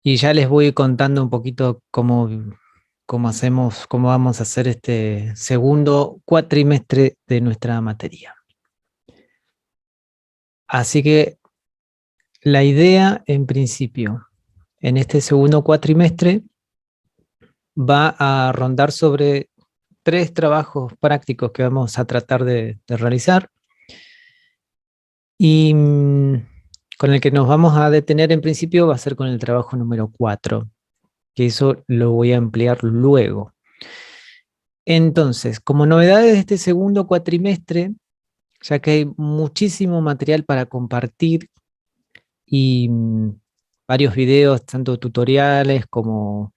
Y ya les voy contando un poquito cómo vamos a hacer este segundo cuatrimestre de nuestra materia. Así que la idea, en principio, en este segundo cuatrimestre, va a rondar sobre 3 trabajos prácticos que vamos a tratar de realizar y con el que nos vamos a detener en principio va a ser con el trabajo número 4, que eso lo voy a ampliar luego. Entonces, como novedades de este segundo cuatrimestre, ya que hay muchísimo material para compartir y varios videos, tanto tutoriales como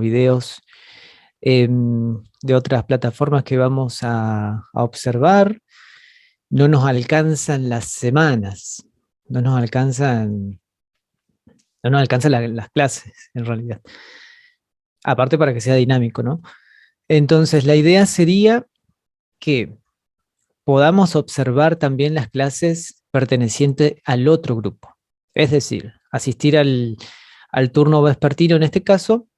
videos de otras plataformas que vamos a observar, no nos alcanzan las semanas, no nos alcanzan, no nos alcanzan las clases en realidad. Aparte para que sea dinámico, ¿no? Entonces, la idea sería que podamos observar también las clases pertenecientes al otro grupo. Es decir, asistir al turno vespertino en este caso,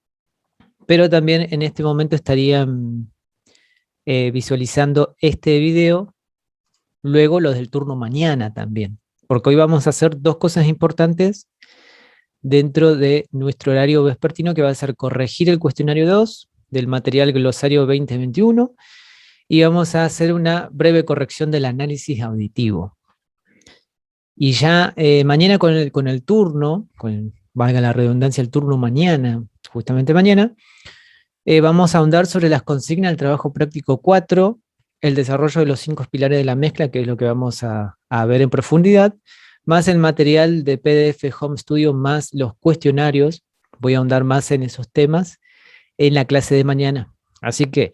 pero también en este momento estarían visualizando este video, luego los del turno mañana también, porque hoy vamos a hacer 2 cosas importantes dentro de nuestro horario vespertino, que va a ser corregir el cuestionario 2 del material glosario 2021 y vamos a hacer una breve corrección del análisis auditivo. Y ya mañana con el turno, valga la redundancia, el turno mañana, justamente mañana, vamos a ahondar sobre las consignas del trabajo práctico 4, el desarrollo de los 5 pilares de la mezcla, que es lo que vamos a ver en profundidad, más el material de PDF Home Studio, más los cuestionarios. Voy a ahondar más en esos temas en la clase de mañana. Así que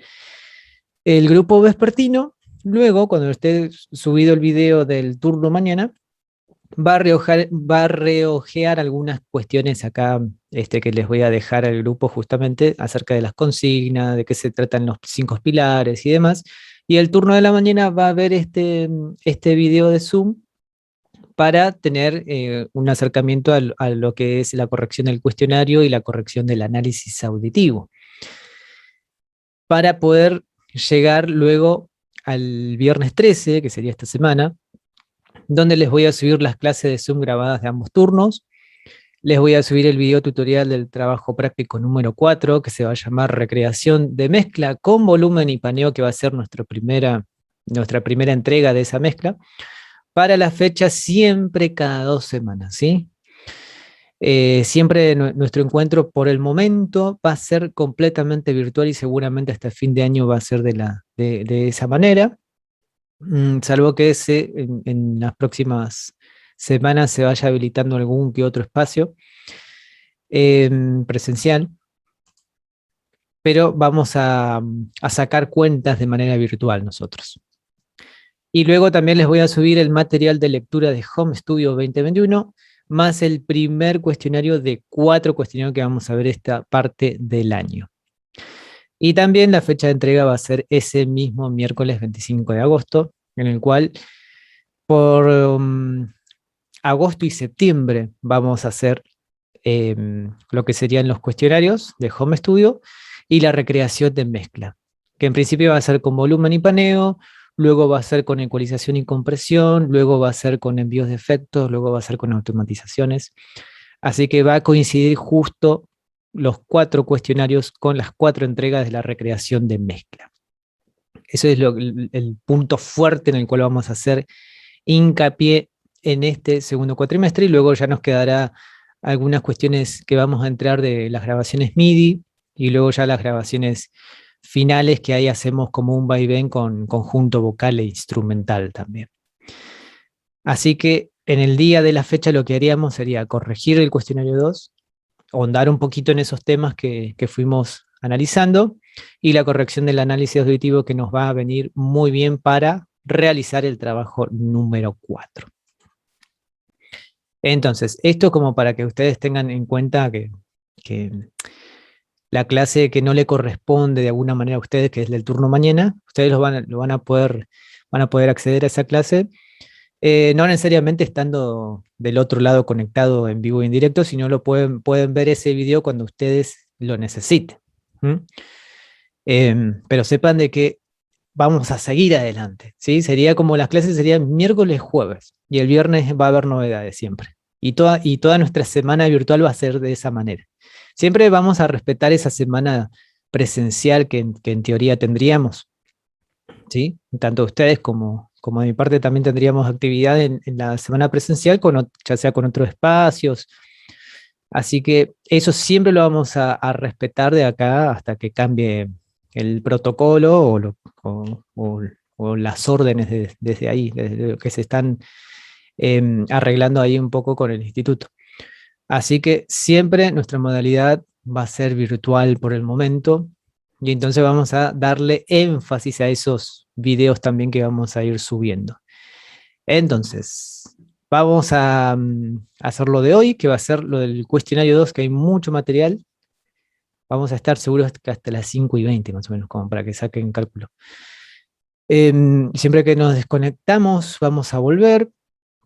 el grupo vespertino, luego, cuando esté subido el video del turno mañana, va a reojear algunas cuestiones acá que les voy a dejar al grupo justamente acerca de las consignas, de qué se tratan los 5 pilares y demás. Y el turno de la mañana va a ver este video de Zoom para tener un acercamiento a lo que es la corrección del cuestionario y la corrección del análisis auditivo, para poder llegar luego al viernes 13, que sería esta semana, donde les voy a subir las clases de Zoom grabadas de ambos turnos. Les voy a subir el video tutorial del trabajo práctico número 4, que se va a llamar Recreación de mezcla con volumen y paneo, que va a ser nuestra primera entrega de esa mezcla, para la fecha siempre cada 2 semanas, ¿sí? Siempre nuestro encuentro por el momento va a ser completamente virtual y seguramente hasta el fin de año va a ser de esa manera, salvo que en las próximas semanas se vaya habilitando algún que otro espacio presencial, pero vamos a sacar cuentas de manera virtual nosotros. Y luego también les voy a subir el material de lectura de Home Studio 2021, más el primer cuestionario de 4 cuestionarios que vamos a ver esta parte del año. Y también la fecha de entrega va a ser ese mismo miércoles 25 de agosto, en el cual por agosto y septiembre vamos a hacer lo que serían los cuestionarios de Home Studio y la recreación de mezcla, que en principio va a ser con volumen y paneo, luego va a ser con ecualización y compresión, luego va a ser con envíos de efectos, luego va a ser con automatizaciones. Así que va a coincidir justo los 4 cuestionarios con las 4 entregas de la recreación de mezcla. Eso es el punto fuerte en el cual vamos a hacer hincapié en este segundo cuatrimestre, y luego ya nos quedará algunas cuestiones que vamos a entrar de las grabaciones MIDI y luego ya las grabaciones finales, que ahí hacemos como un vaivén con conjunto vocal e instrumental también. Así que en el día de la fecha lo que haríamos sería corregir el cuestionario 2, ahondar un poquito en esos temas que fuimos analizando, y la corrección del análisis auditivo, que nos va a venir muy bien para realizar el trabajo número 4. Entonces, esto como para que ustedes tengan en cuenta que la clase que no le corresponde de alguna manera a ustedes, que es del turno mañana, ustedes van a poder acceder a esa clase No necesariamente estando del otro lado conectado en vivo y en directo, sino pueden ver ese video cuando ustedes lo necesiten. ¿Mm? Pero sepan de que vamos a seguir adelante, ¿sí? Sería como las clases serían miércoles, jueves, y el viernes va a haber novedades siempre. Y toda nuestra semana virtual va a ser de esa manera. Siempre vamos a respetar esa semana presencial que en teoría tendríamos, ¿sí? Tanto ustedes como de mi parte también tendríamos actividad en la semana presencial, ya sea con otros espacios. Así que eso siempre lo vamos a respetar de acá hasta que cambie el protocolo o las órdenes desde ahí, desde lo que se están arreglando ahí un poco con el instituto. Así que siempre nuestra modalidad va a ser virtual por el momento y entonces vamos a darle énfasis a esos videos también que vamos a ir subiendo. Entonces, vamos a hacer lo de hoy, que va a ser lo del cuestionario 2, que hay mucho material. Vamos a estar seguros que hasta las 5:20 más o menos, como para que saquen cálculo. Siempre que nos desconectamos, vamos a volver.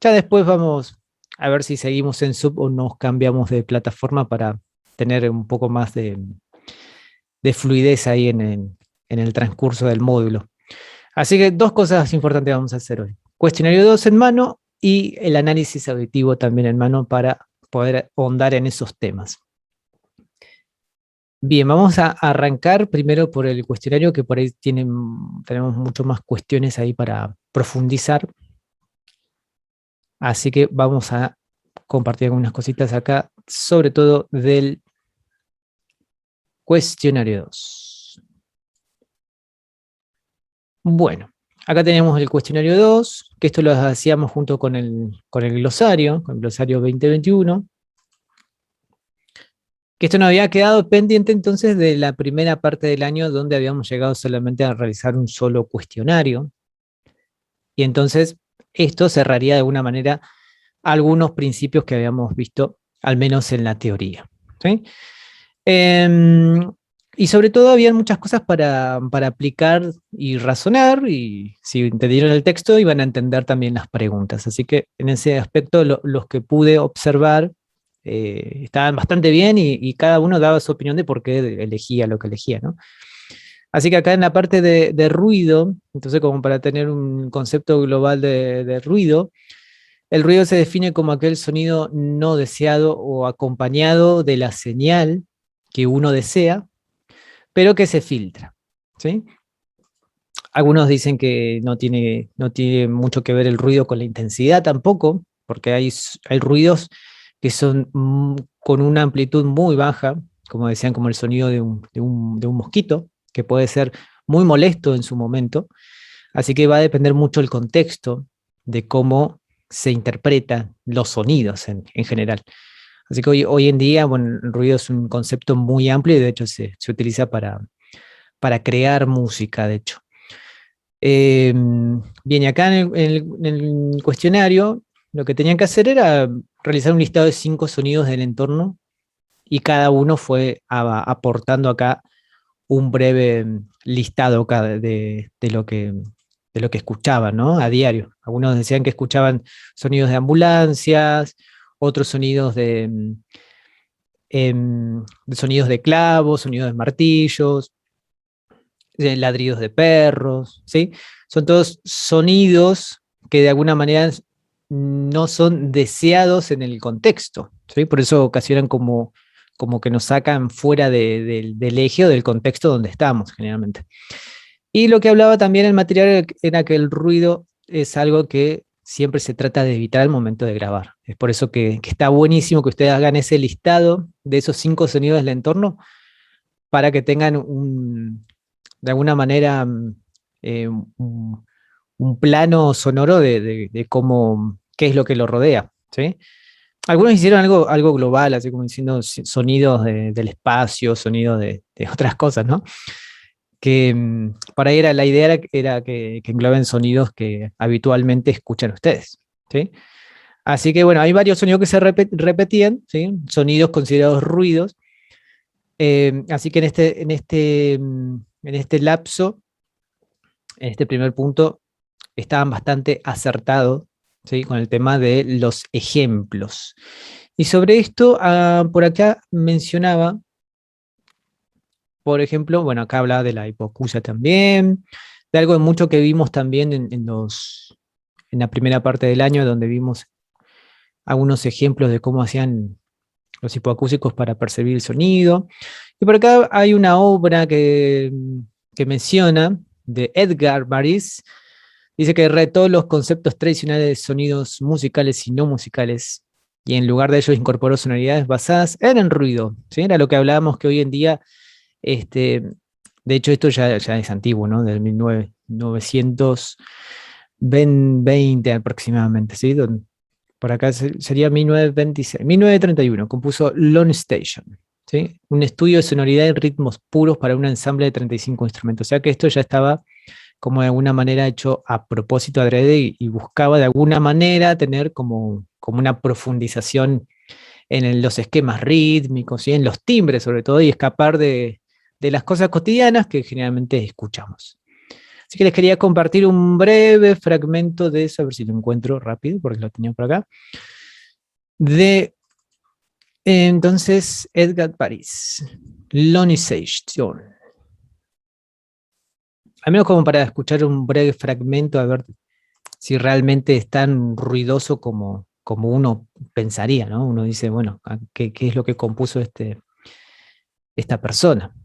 Ya después vamos a ver si seguimos en Sub o nos cambiamos de plataforma para tener un poco más de fluidez ahí en el transcurso del módulo. Así que dos cosas importantes vamos a hacer hoy. Cuestionario 2 en mano y el análisis auditivo también en mano para poder ahondar en esos temas. Bien, vamos a arrancar primero por el cuestionario, que por ahí tenemos mucho más cuestiones ahí para profundizar. Así que vamos a compartir algunas cositas acá, sobre todo del cuestionario 2. Bueno, acá tenemos el cuestionario 2, que esto lo hacíamos junto con el glosario, con el glosario 2021. Que esto nos había quedado pendiente entonces de la primera parte del año donde habíamos llegado solamente a realizar un solo cuestionario. Y entonces esto cerraría de alguna manera algunos principios que habíamos visto, al menos en la teoría. ¿Sí? Y sobre todo había muchas cosas para aplicar y razonar, y si entendieron el texto iban a entender también las preguntas. Así que en ese aspecto los que pude observar estaban bastante bien y cada uno daba su opinión de por qué elegía lo que elegía, ¿no? Así que acá en la parte de ruido, entonces como para tener un concepto global de ruido, el ruido se define como aquel sonido no deseado o acompañado de la señal que uno desea, pero que se filtra, ¿sí? Algunos dicen que no tiene mucho que ver el ruido con la intensidad tampoco, porque hay ruidos que son con una amplitud muy baja, como decían, como el sonido de un mosquito, que puede ser muy molesto en su momento. Así que va a depender mucho el contexto de cómo se interpretan los sonidos en general. Así que hoy en día, bueno, el ruido es un concepto muy amplio y de hecho se utiliza para crear música, de hecho. Bien, y acá en el cuestionario, lo que tenían que hacer era realizar un listado de 5 sonidos del entorno y cada uno fue aportando acá un breve listado acá de lo que escuchaban, ¿no? A diario. Algunos decían que escuchaban sonidos de ambulancias, otros sonidos de sonidos de clavos, sonidos de martillos, de ladridos de perros, ¿sí? Son todos sonidos que de alguna manera no son deseados en el contexto, ¿sí? Por eso ocasionan como que nos sacan fuera del eje o del contexto donde estamos generalmente. Y lo que hablaba también el material era que el ruido es algo que siempre se trata de evitar al momento de grabar. Es por eso que está buenísimo que ustedes hagan ese listado de esos 5 sonidos del entorno para que tengan de alguna manera un plano sonoro de cómo, qué es lo que lo rodea, ¿sí? Algunos hicieron algo global, así como diciendo sonidos del espacio, sonidos de otras cosas, ¿no? Que por ahí la idea era que engloben sonidos que habitualmente escuchan ustedes, ¿sí? Así que bueno, hay varios sonidos que se repetían, ¿sí? Sonidos considerados ruidos. Así que en este lapso, en este primer punto, estaban bastante acertados ¿sí? Con el tema de los ejemplos. Y sobre esto, por acá mencionaba, por ejemplo, bueno, acá hablaba de la hipoacusia también, de algo mucho que vimos también en la primera parte del año, donde vimos algunos ejemplos de cómo hacían los hipoacúsicos para percibir el sonido. Y por acá hay una obra que menciona de Edgar Varese. Dice que retó los conceptos tradicionales de sonidos musicales y no musicales, y en lugar de ello incorporó sonoridades basadas en el ruido. ¿Sí? Era lo que hablábamos que hoy en día, este, de hecho esto ya es antiguo, ¿no? Del 1920 aproximadamente, ¿sí? Por acá sería 1926, 1931, compuso Lone Station, ¿sí? Un estudio de sonoridad y ritmos puros para un ensamble de 35 instrumentos. O sea que esto ya estaba como de alguna manera hecho a propósito adrede y buscaba de alguna manera tener como una profundización en los esquemas rítmicos y en los timbres sobre todo y escapar de las cosas cotidianas que generalmente escuchamos. Así que les quería compartir un breve fragmento de eso, a ver si lo encuentro rápido, porque lo tenía por acá, de entonces Edgar Paris, Lonisation. Al menos como para escuchar un breve fragmento, a ver si realmente es tan ruidoso como uno pensaría, ¿no? Uno dice, bueno, ¿qué es lo que compuso esta persona?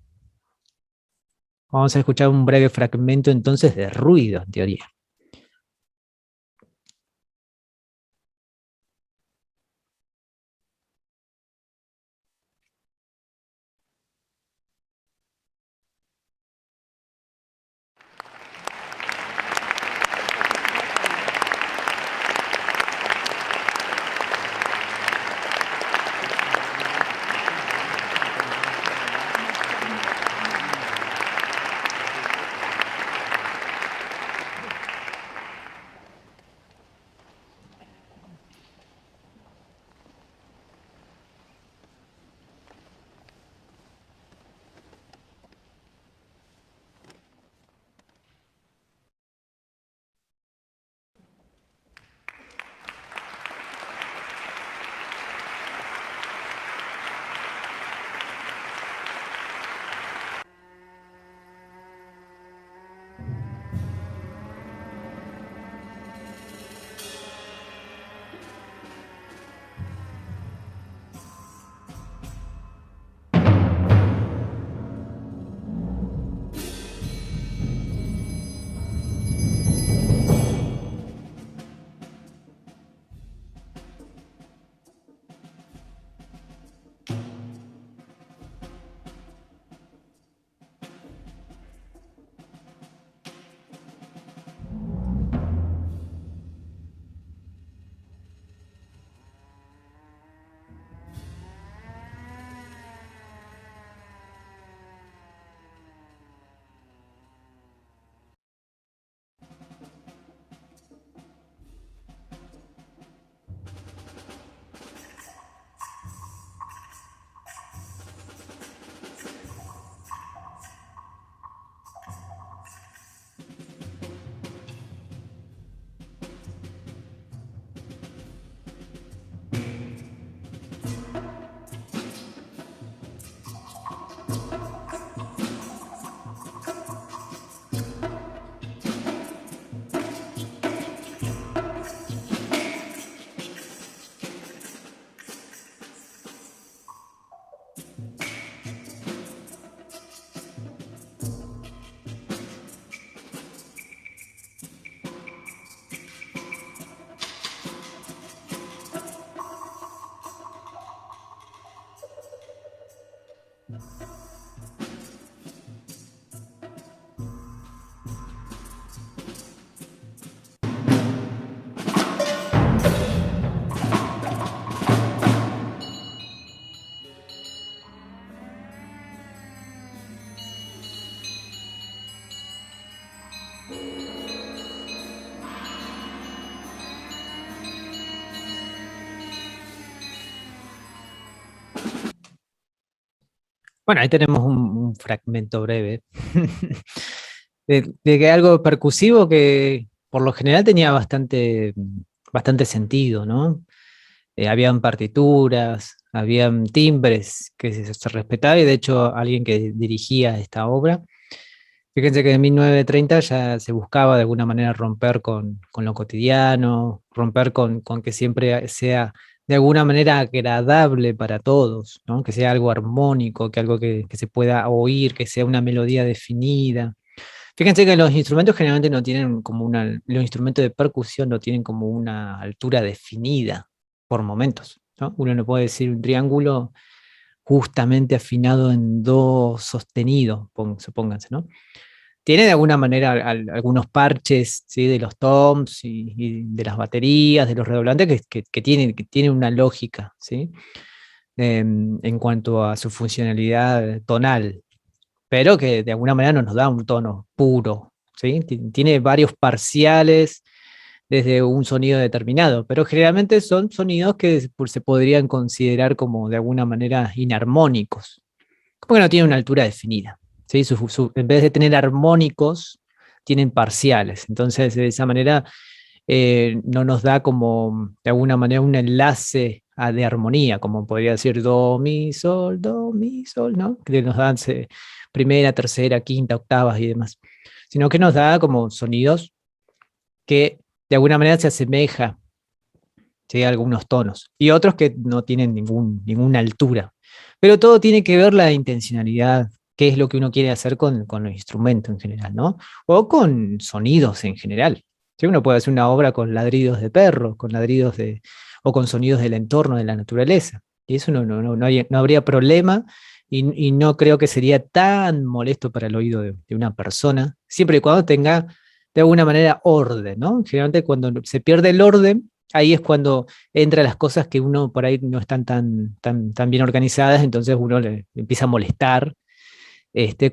Vamos a escuchar un breve fragmento entonces de ruido, en teoría. Bueno, ahí tenemos un fragmento breve de que algo percusivo que por lo general tenía bastante bastante sentido, ¿no? Habían partituras, habían timbres que se respetaban, y de hecho alguien que dirigía esta obra, fíjense que en 1930 ya se buscaba de alguna manera romper con lo cotidiano, romper con que siempre sea de alguna manera agradable para todos, ¿no? Que sea algo armónico, que algo que se pueda oír, que sea una melodía definida. Fíjense que los instrumentos generalmente no tienen como los instrumentos de percusión no tienen como una altura definida por momentos, ¿no? Uno no puede decir un triángulo justamente afinado en do sostenido, supónganse, ¿no? Tiene de alguna manera algunos parches, ¿sí? De los toms y de las baterías, de los redoblantes, que tienen una lógica, ¿sí? En cuanto a su funcionalidad tonal, pero que de alguna manera no nos da un tono puro, ¿sí? Tiene varios parciales desde un sonido determinado, pero generalmente son sonidos que se podrían considerar como de alguna manera inarmónicos, como que no tienen una altura definida, ¿sí? En vez de tener armónicos, tienen parciales, entonces de esa manera no nos da como de alguna manera un enlace de armonía, como podría decir do, mi, sol, ¿no? Que nos dan primera, tercera, quinta, octavas y demás, sino que nos da como sonidos que de alguna manera se asemeja, ¿sí? A algunos tonos y otros que no tienen ninguna altura. Pero todo tiene que ver la intencionalidad, qué es lo que uno quiere hacer con los instrumentos en general, ¿no? O con sonidos en general. ¿Sí? Uno puede hacer una obra con ladridos de perro, o con sonidos del entorno, de la naturaleza. Y eso no habría problema y no creo que sería tan molesto para el oído de una persona, siempre y cuando tenga de alguna manera orden, ¿no? Generalmente cuando se pierde el orden, ahí es cuando entran las cosas que uno por ahí no están tan bien organizadas, entonces uno le empieza a molestar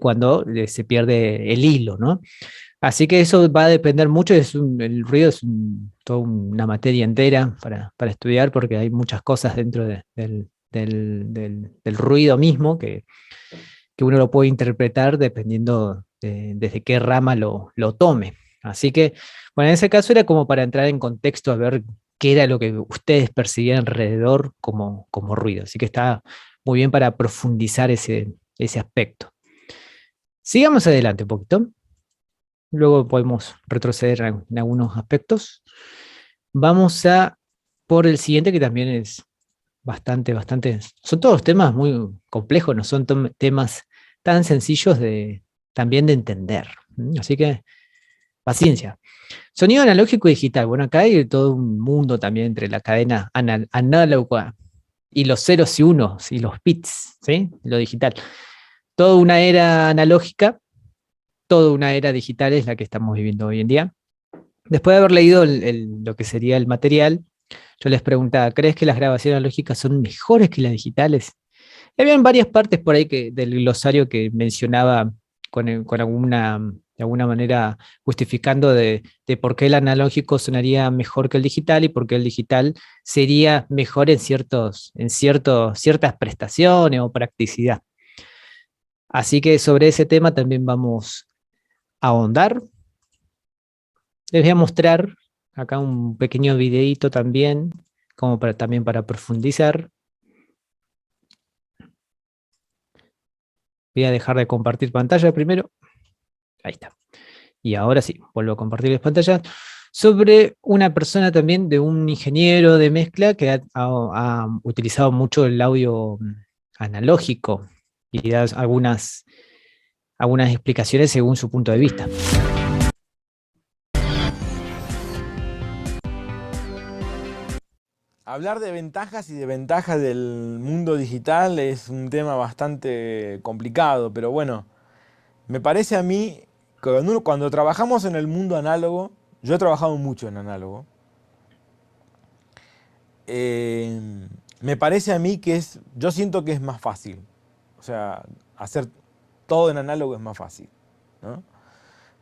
cuando se pierde el hilo, ¿no? Así que eso va a depender mucho, el ruido es toda una materia entera para estudiar, porque hay muchas cosas dentro del ruido mismo que uno lo puede interpretar dependiendo desde qué rama lo tome. Así que, bueno, en ese caso era como para entrar en contexto a ver qué era lo que ustedes percibían alrededor como ruido. Así que está muy bien para profundizar ese aspecto. Sigamos adelante un poquito. Luego podemos retroceder en algunos aspectos. Vamos a por el siguiente, que también es bastante. Son todos temas muy complejos, no son temas tan sencillos también de entender. Así que paciencia. Sonido analógico y digital. Bueno, acá hay todo un mundo también entre la cadena análoga y los ceros y unos y los bits, ¿sí? Lo digital. Toda una era analógica, toda una era digital es la que estamos viviendo hoy en día. Después de haber leído lo que sería el material, yo les preguntaba, ¿crees que las grabaciones analógicas son mejores que las digitales? Habían varias partes por ahí del glosario que mencionaba con de alguna manera justificando de por qué el analógico sonaría mejor que el digital y por qué el digital sería mejor ciertas prestaciones o practicidad. Así que sobre ese tema también vamos a ahondar. Les voy a mostrar acá un pequeño videíto también, también para profundizar. Voy a dejar de compartir pantalla primero. Ahí está. Y ahora sí, vuelvo a compartirles pantalla. Sobre una persona también, de un ingeniero de mezcla que ha utilizado mucho el audio analógico y da algunas explicaciones según su punto de vista. Hablar de ventajas y desventajas del mundo digital es un tema bastante complicado, pero bueno, me parece a mí que cuando trabajamos en el mundo análogo, yo he trabajado mucho en análogo, me parece a mí que yo siento que es más fácil, o sea, hacer todo en análogo es más fácil, ¿no?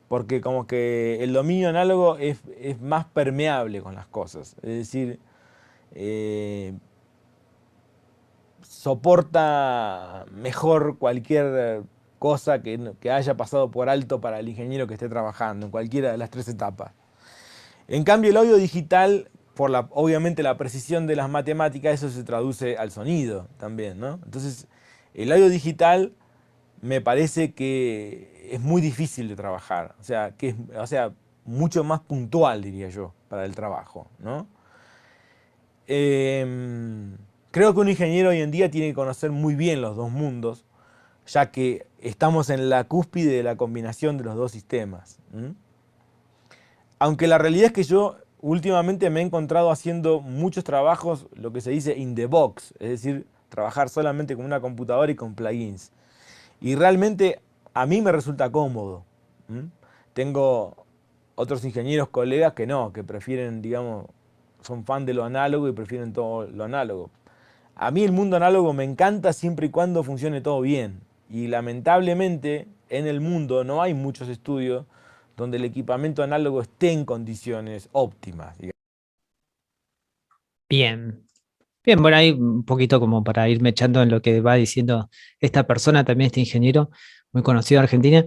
Porque como que el dominio análogo es más permeable con las cosas, es decir, eh, soporta mejor cualquier cosa que haya pasado por alto para el ingeniero que esté trabajando, en cualquiera de las tres etapas. En cambio, el audio digital obviamente la precisión de las matemáticas, eso se traduce al sonido también, ¿no? Entonces, el audio digital me parece que es muy difícil de trabajar, o sea, mucho más puntual, diría yo, para el trabajo, ¿no? Creo que un ingeniero hoy en día tiene que conocer muy bien los dos mundos, ya que estamos en la cúspide de la combinación de los dos sistemas. Aunque la realidad es que yo últimamente me he encontrado haciendo muchos trabajos, lo que se dice in the box, es decir, trabajar solamente con una computadora y con plugins. Y realmente a mí me resulta cómodo. Tengo otros ingenieros, colegas que no, que prefieren, digamos, son fan de lo análogo y prefieren todo lo análogo. A mí el mundo análogo me encanta siempre y cuando funcione todo bien. Y lamentablemente en el mundo no hay muchos estudios donde el equipamiento análogo esté en condiciones óptimas. Bien. Bien, bueno, ahí un poquito como para irme echando en lo que va diciendo esta persona, también este ingeniero muy conocido de Argentina,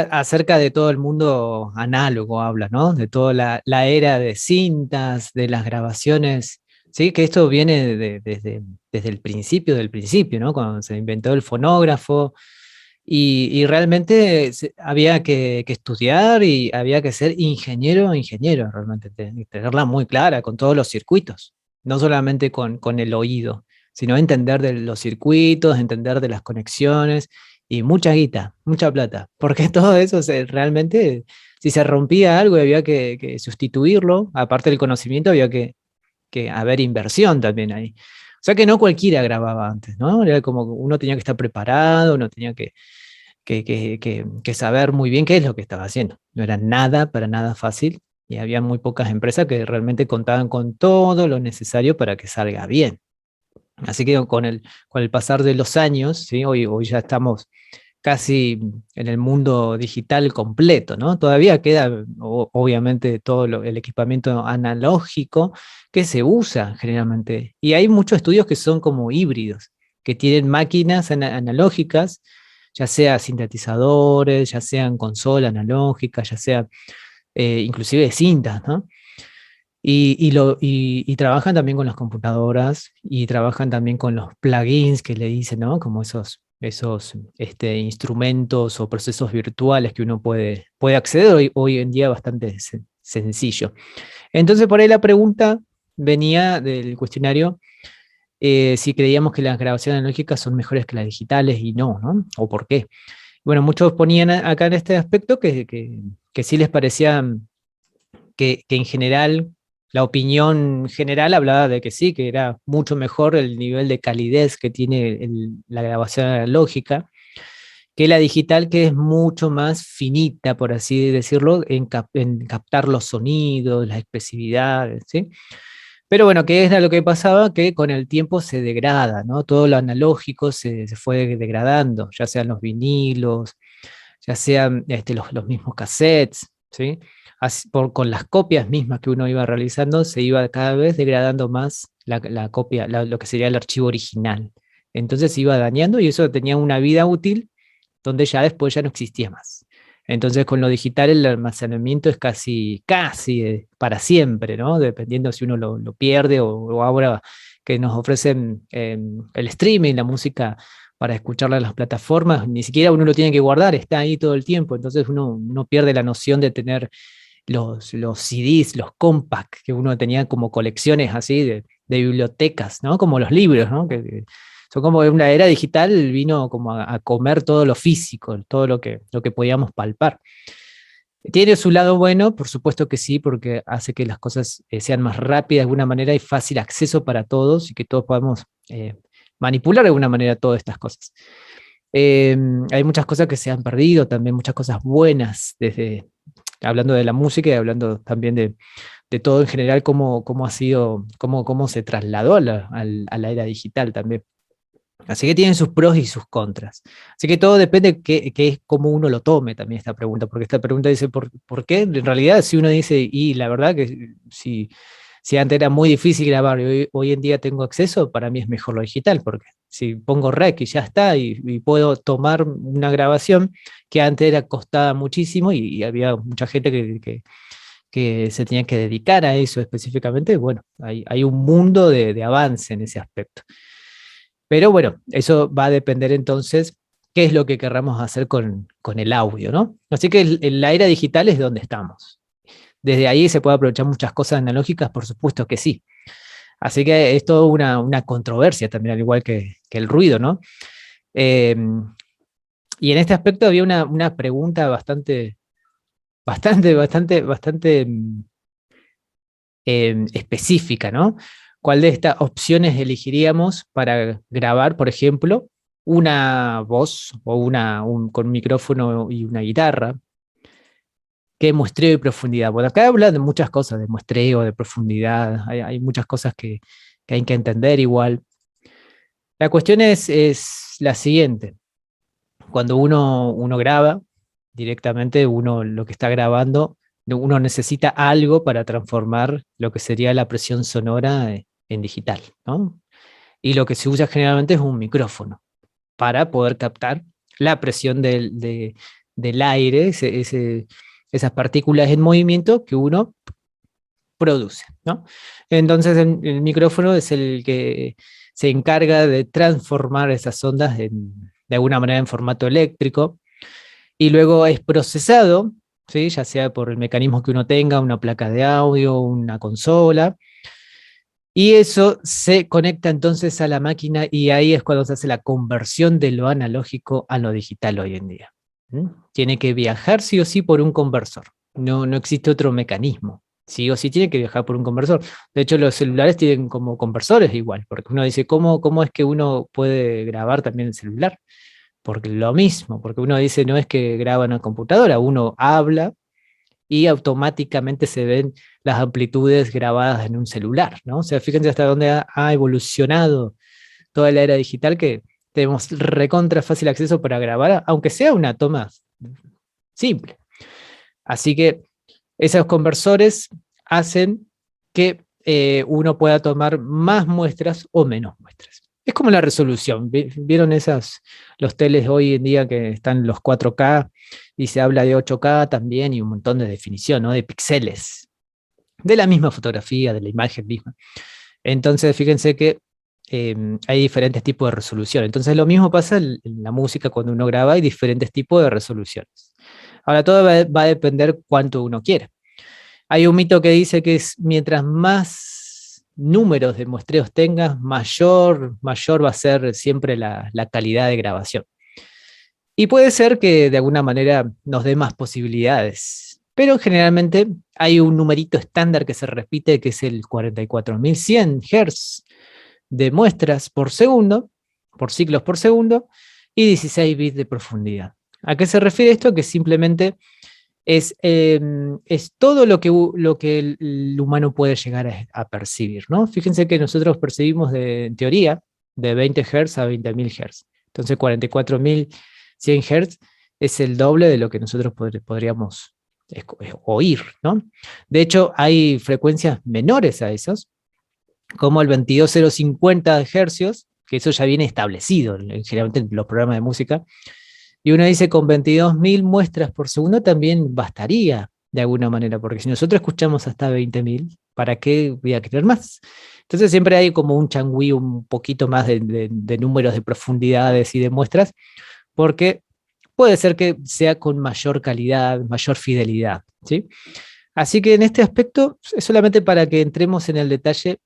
acerca de todo el mundo análogo habla, ¿no? De toda la era de cintas, de las grabaciones, ¿sí? Que esto viene desde el principio del principio, ¿no? Cuando se inventó el fonógrafo y realmente había que estudiar y había que ser ingeniero, ingeniero, realmente, tenerla muy clara con todos los circuitos, no solamente con el oído, sino entender de los circuitos, entender de las conexiones y mucha guita, mucha plata, porque todo eso realmente, si se rompía algo y había que sustituirlo, aparte del conocimiento, había que haber inversión también ahí. O sea que no cualquiera grababa antes, ¿no? Era como que uno tenía que estar preparado, uno tenía que saber muy bien qué es lo que estaba haciendo. No era nada, para nada fácil, y había muy pocas empresas que realmente contaban con todo lo necesario para que salga bien. Así que con el pasar de los años, ¿sí? Hoy ya estamos casi en el mundo digital completo, ¿no? Todavía queda, obviamente, todo el equipamiento analógico que se usa generalmente. Y hay muchos estudios que son como híbridos, que tienen máquinas analógicas, ya sea sintetizadores, ya sean consolas analógicas, ya sea inclusive cintas, ¿no? Y trabajan también con las computadoras y trabajan también con los plugins que le dicen, ¿no? Como esos instrumentos o procesos virtuales que uno puede acceder hoy en día bastante sencillo. Entonces, por ahí la pregunta venía del cuestionario si creíamos que las grabaciones analógicas son mejores que las digitales y no, ¿no? ¿O por qué? Bueno, muchos ponían acá en este aspecto que sí les parecía que en general, la opinión general hablaba de que sí, que era mucho mejor el nivel de calidez que tiene la grabación analógica que la digital, que es mucho más finita, por así decirlo, en captar los sonidos, las expresividades, ¿sí? Pero bueno, ¿qué era lo que pasaba? Que con el tiempo se degrada, ¿no? Todo lo analógico se fue degradando, ya sean los vinilos, ya sean los mismos cassettes, ¿sí? Con las copias mismas que uno iba realizando, se iba cada vez degradando más la copia, lo que sería el archivo original. Entonces se iba dañando y eso tenía una vida útil donde ya después ya no existía más. Entonces con lo digital el almacenamiento es casi para siempre, ¿no? Dependiendo si uno lo pierde o ahora que nos ofrecen el streaming, la música para escucharla en las plataformas, ni siquiera uno lo tiene que guardar, está ahí todo el tiempo, entonces uno pierde la noción de tener los CDs, los compact que uno tenía como colecciones así de bibliotecas, ¿no? Como los libros, ¿no? Que son como una era digital, vino como a comer todo lo físico, todo lo que podíamos palpar. ¿Tiene su lado bueno? Por supuesto que sí, porque hace que las cosas sean más rápidas de alguna manera y fácil acceso para todos y que todos podamos manipular de alguna manera todas estas cosas. Eh, Hay muchas cosas que se han perdido, también muchas cosas buenas, desde hablando de la música y hablando también de todo en general, cómo ha sido, cómo se trasladó a la era digital también. Así que tienen sus pros y sus contras. Así que todo depende de que es cómo uno lo tome también esta pregunta, porque esta pregunta dice, ¿por qué? En realidad, si uno dice, y la verdad que si antes era muy difícil grabar y hoy en día tengo acceso, para mí es mejor lo digital, porque si pongo rec y ya está, y puedo tomar una grabación que antes era costada muchísimo y había mucha gente que se tenía que dedicar a eso específicamente, bueno, hay un mundo de avance en ese aspecto. Pero bueno, eso va a depender entonces qué es lo que querramos hacer con el audio, ¿no? Así que la era digital es donde estamos. Desde ahí se puede aprovechar muchas cosas analógicas, por supuesto que sí. Así que es toda una controversia también, al igual que el ruido, ¿no? Eh, y en este aspecto había una pregunta bastante específica, ¿no? ¿Cuál de estas opciones elegiríamos para grabar, por ejemplo, una voz o con un micrófono y una guitarra? ¿Qué muestreo y profundidad? Bueno, acá hablan de muchas cosas, de muestreo, de profundidad, hay muchas cosas que hay que entender igual. La cuestión es la siguiente. Cuando uno graba, directamente uno lo que está grabando, uno necesita algo para transformar lo que sería la presión sonora en digital, ¿no? Y lo que se usa generalmente es un micrófono para poder captar la presión del aire, esas partículas en movimiento que uno produce, ¿no? Entonces el micrófono es el que se encarga de transformar esas ondas de alguna manera en formato eléctrico y luego es procesado, ¿sí? Ya sea por el mecanismo que uno tenga, una placa de audio, una consola, y eso se conecta entonces a la máquina y ahí es cuando se hace la conversión de lo analógico a lo digital hoy en día. ¿Mm? Tiene que viajar sí o sí por un conversor. No existe otro mecanismo. Sí o sí tiene que viajar por un conversor. De hecho, los celulares tienen como conversores igual, porque uno dice, ¿cómo es que uno puede grabar también el celular? Porque lo mismo, porque uno dice, no es que graba en una computadora, uno habla y automáticamente se ven las amplitudes grabadas en un celular, ¿no? O sea, fíjense hasta dónde ha evolucionado toda la era digital que tenemos recontra fácil acceso para grabar, aunque sea una toma simple. Así que esos conversores hacen que uno pueda tomar más muestras o menos muestras. Es como la resolución. ¿Vieron los teles hoy en día que están los 4K y se habla de 8K también y un montón de definición, ¿no? De píxeles, de la misma fotografía, de la imagen misma. Entonces, fíjense que hay diferentes tipos de resolución. Entonces, lo mismo pasa en la música cuando uno graba, hay diferentes tipos de resoluciones. Ahora, todo va a depender cuánto uno quiere. Hay un mito que dice que es mientras más números de muestreos tengas, mayor va a ser siempre la calidad de grabación. Y puede ser que de alguna manera nos dé más posibilidades, pero generalmente hay un numerito estándar que se repite, que es el 44.100 Hz de muestras por segundo, por ciclos por segundo, y 16 bits de profundidad. ¿A qué se refiere esto? Que simplemente es todo lo que el humano puede llegar a percibir, ¿no? Fíjense que nosotros percibimos en teoría de 20 Hz a 20.000 Hz. Entonces 44.100 Hz es el doble de lo que nosotros podríamos oír, ¿no? De hecho, hay frecuencias menores a esos, como el 22.050 Hz, que eso ya viene establecido generalmente en los programas de música, y uno dice, con 22.000 muestras por segundo también bastaría de alguna manera, porque si nosotros escuchamos hasta 20.000, ¿para qué voy a querer más? Entonces siempre hay como un changüí, un poquito más de números, de profundidades y de muestras, porque puede ser que sea con mayor calidad, mayor fidelidad, ¿sí? Así que en este aspecto, es solamente para que entremos en el detalle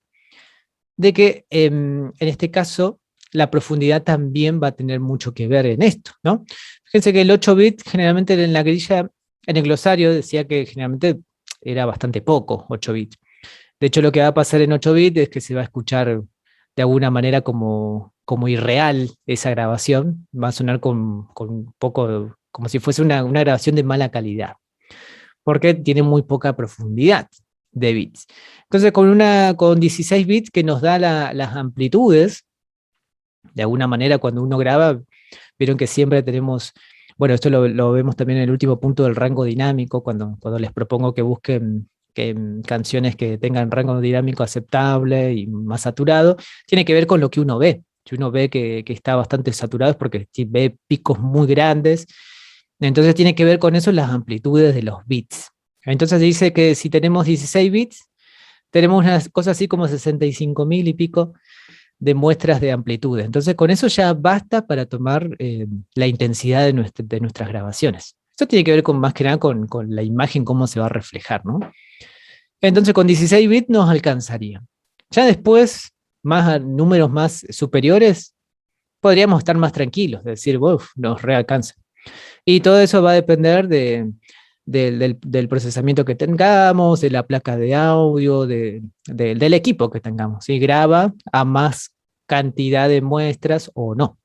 de que en este caso la profundidad también va a tener mucho que ver en esto, ¿no? Fíjense que el 8 bit generalmente en la grilla, en el glosario decía que generalmente era bastante poco 8 bits. De hecho, lo que va a pasar en 8 bits es que se va a escuchar de alguna manera como irreal esa grabación, va a sonar con un poco, como si fuese una grabación de mala calidad, porque tiene muy poca profundidad de bits. Entonces, con 16 bits que nos da las amplitudes, de alguna manera cuando uno graba, vieron que siempre tenemos, bueno, esto lo vemos también en el último punto del rango dinámico, cuando les propongo que busquen canciones que tengan rango dinámico aceptable y más saturado, tiene que ver con lo que uno ve. Si uno ve que está bastante saturado es porque ve picos muy grandes, entonces tiene que ver con eso las amplitudes de los bits. Entonces dice que si tenemos 16 bits, tenemos una cosa así como 65.000 y pico de muestras de amplitud. Entonces con eso ya basta para tomar la intensidad de nuestras grabaciones. Esto tiene que ver con más que nada con la imagen, cómo se va a reflejar, ¿no? Entonces con 16 bits nos alcanzaría. Ya después, números más superiores, podríamos estar más tranquilos, es decir, uff, nos realcanza. Y todo eso va a depender del procesamiento que tengamos, de la placa de audio, del equipo que tengamos, si graba a más cantidad de muestras o no.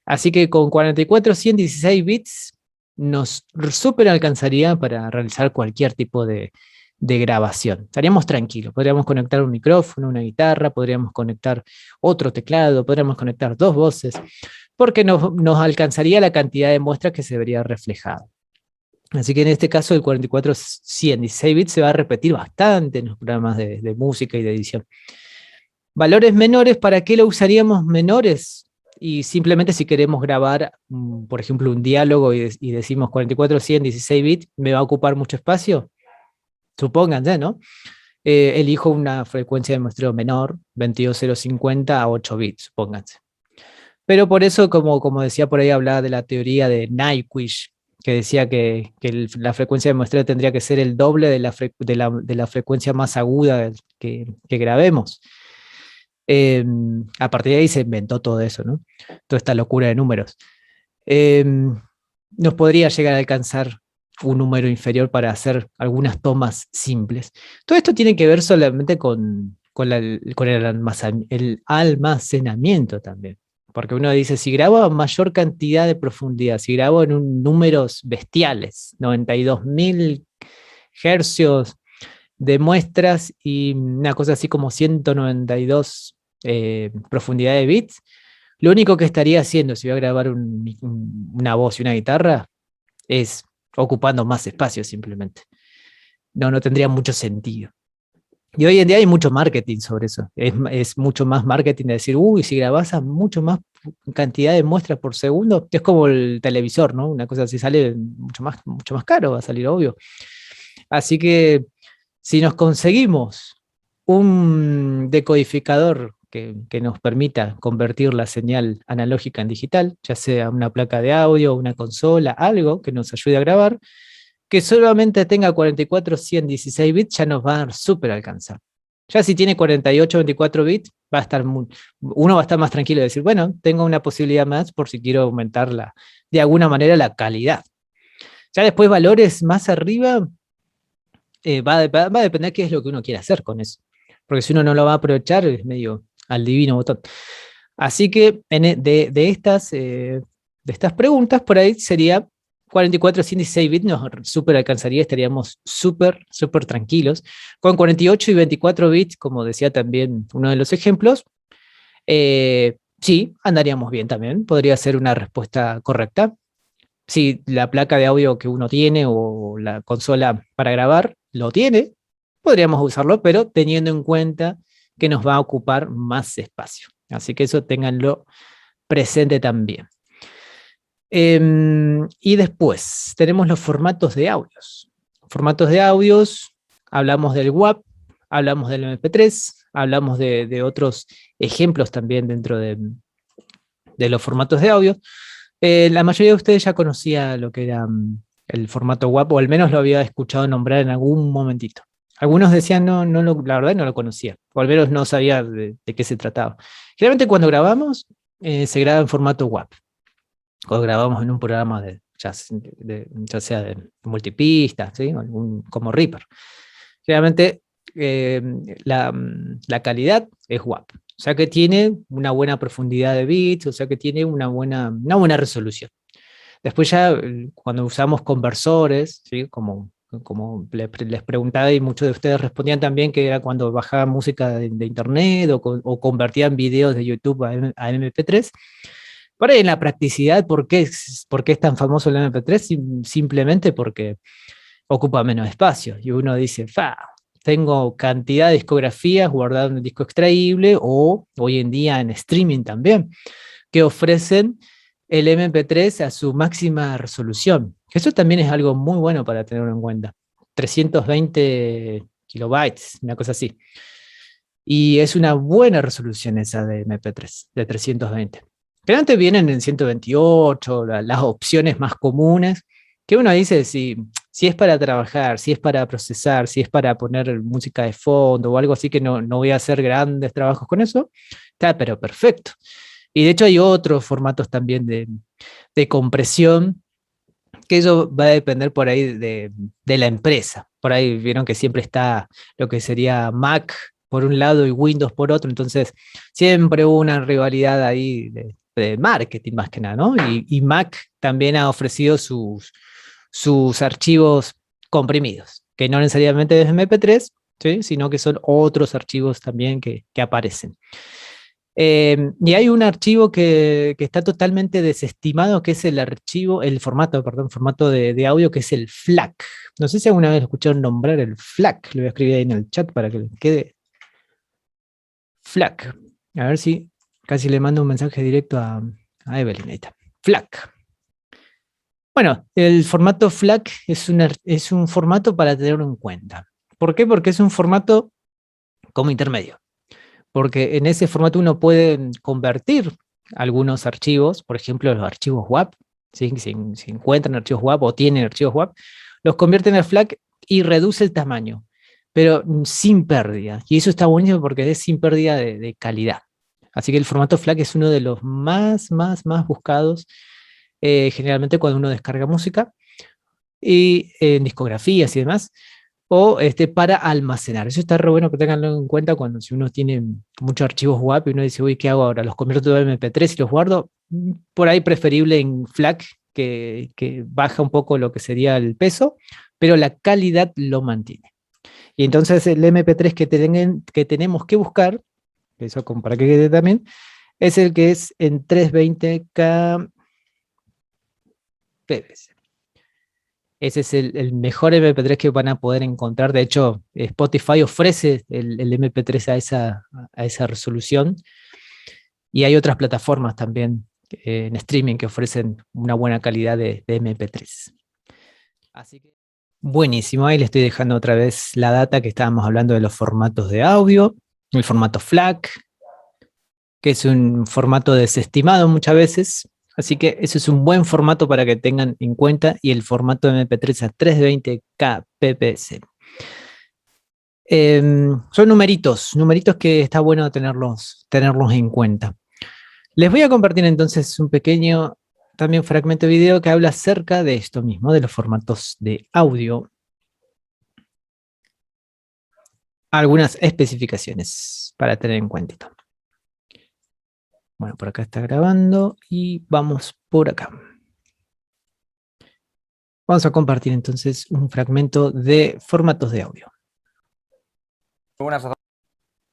Así que con 44, 116 bits nos super alcanzaría para realizar cualquier tipo de grabación. Estaríamos tranquilos, podríamos conectar un micrófono, una guitarra, podríamos conectar otro teclado, podríamos conectar dos voces, porque nos alcanzaría la cantidad de muestras que se vería reflejada. Así que en este caso el 44-116 bits se va a repetir bastante en los programas de música y de edición. Valores menores, ¿para qué lo usaríamos menores? Y simplemente si queremos grabar, por ejemplo, un diálogo y decimos 44-116 bits, ¿me va a ocupar mucho espacio? Supónganse, ¿no? Elijo una frecuencia de muestreo menor, 22050 a 8 bits, supónganse. Pero por eso, como decía por ahí, hablaba de la teoría de Nyquist, que decía que la frecuencia de muestreo tendría que ser el doble de la frecuencia más aguda que grabemos. A partir de ahí se inventó todo eso, ¿no? Toda esta locura de números. Nos podría llegar a alcanzar un número inferior para hacer algunas tomas simples. Todo esto tiene que ver solamente con el almacenamiento también. Porque uno dice, si grabo a mayor cantidad de profundidad, si grabo en números bestiales, 92.000 hercios de muestras y una cosa así como 192 profundidad de bits, lo único que estaría haciendo si voy a grabar una voz y una guitarra es ocupando más espacio simplemente. No tendría mucho sentido. Y hoy en día hay mucho marketing sobre eso. Es mucho más marketing de decir, uy, si grabas a mucho más cantidad de muestras por segundo, es como el televisor, ¿no? Una cosa así sale mucho más caro, va a salir obvio. Así que si nos conseguimos un decodificador que nos permita convertir la señal analógica en digital, ya sea una placa de audio, una consola, algo que nos ayude a grabar, que solamente tenga 44, 100, 16 bits, ya nos va a dar súper alcanzar. Ya si tiene 48, 24 bits, uno va a estar más tranquilo de decir, bueno, tengo una posibilidad más por si quiero aumentar de alguna manera la calidad. Ya después valores más arriba, va a depender qué es lo que uno quiere hacer con eso. Porque si uno no lo va a aprovechar, es medio al divino botón. Así que de estas preguntas, por ahí sería 44, 116 bits, nos super alcanzaría, estaríamos súper tranquilos. Con 48 y 24 bits, como decía también uno de los ejemplos, sí, andaríamos bien también, podría ser una respuesta correcta. Si la placa de audio que uno tiene o la consola para grabar lo tiene, podríamos usarlo, pero teniendo en cuenta que nos va a ocupar más espacio. Así que eso ténganlo presente también. Y después tenemos los formatos de audios. Formatos de audios, hablamos del WAV, hablamos del MP3, hablamos de otros ejemplos también dentro de los formatos de audio. La mayoría de ustedes ya conocía lo que era el formato WAV, o al menos lo había escuchado nombrar en algún momentito. Algunos decían, la verdad no lo conocía, o al menos no sabía de qué se trataba. Generalmente cuando grabamos, se graba en formato WAV. Cuando grabamos en un programa ya sea de multipista, ¿sí? Como Reaper. Generalmente la calidad es WAV. O sea que tiene una buena profundidad de bits, o sea que tiene una buena resolución. Después ya cuando usamos conversores, ¿sí? como les preguntaba y muchos de ustedes respondían también que era cuando bajaban música de internet o convertían videos de YouTube a MP3. Por ahí en la practicidad, ¿por qué es tan famoso el MP3? Simplemente porque ocupa menos espacio. Y uno dice, tengo cantidad de discografías guardadas en el disco extraíble o hoy en día en streaming también, que ofrecen el MP3 a su máxima resolución. Eso también es algo muy bueno para tenerlo en cuenta. 320 kilobytes, una cosa así. Y es una buena resolución esa de MP3, de 320. Generalmente vienen en 128, las opciones más comunes, que uno dice si es para trabajar, si es para procesar, si es para poner música de fondo o algo así, que no voy a hacer grandes trabajos con eso, está pero perfecto. Y de hecho hay otros formatos también de compresión, que eso va a depender por ahí de la empresa. Por ahí vieron que siempre está lo que sería Mac por un lado y Windows por otro, entonces siempre hubo una rivalidad ahí de marketing más que nada, ¿no? Y Mac también ha ofrecido sus archivos comprimidos, que no necesariamente es MP3, ¿sí? Sino que son otros archivos también que aparecen. Y hay un archivo que está totalmente desestimado, que es el archivo, el formato, perdón, formato de audio, que es el FLAC. No sé si alguna vez escucharon nombrar el FLAC. Lo voy a escribir ahí en el chat para que les quede. FLAC. A ver si casi le mando un mensaje directo a Evelyn. Ahí está. FLAC. Bueno, el formato FLAC es un formato para tenerlo en cuenta. ¿Por qué? Porque es un formato como intermedio. Porque en ese formato uno puede convertir algunos archivos, por ejemplo, los archivos WAP, ¿sí? Si encuentran archivos WAP o tienen archivos WAP, los convierten al FLAC y reduce el tamaño, pero sin pérdida. Y eso está buenísimo porque es sin pérdida de calidad. Así que el formato FLAC es uno de los más buscados generalmente cuando uno descarga música y en discografías y demás o para almacenar. Eso está re bueno que tenganlo en cuenta cuando si uno tiene muchos archivos WAP y uno dice, uy, ¿qué hago ahora? ¿Los convierto a MP3 y los guardo? Por ahí preferible en FLAC, que baja un poco lo que sería el peso, pero la calidad lo mantiene. Y entonces el MP3 que tenemos que buscar, eso como para que quede también, es el que es en 320 kbps. Ese es el mejor MP3 que van a poder encontrar. De hecho, Spotify ofrece el MP3 a esa resolución. Y hay otras plataformas también en streaming que ofrecen una buena calidad de MP3. Así que, buenísimo. Ahí le estoy dejando otra vez la data que estábamos hablando de los formatos de audio. El formato FLAC, que es un formato desestimado muchas veces. Así que ese es un buen formato para que tengan en cuenta y el formato MP3 a 320 kbps. Son numeritos que está bueno tenerlos en cuenta. Les voy a compartir entonces un pequeño también fragmento de video que habla acerca de esto mismo, de los formatos de audio. Algunas especificaciones para tener en cuenta. Bueno, por acá está grabando y vamos por acá. Vamos a compartir entonces un fragmento de formatos de audio. Muy buenas a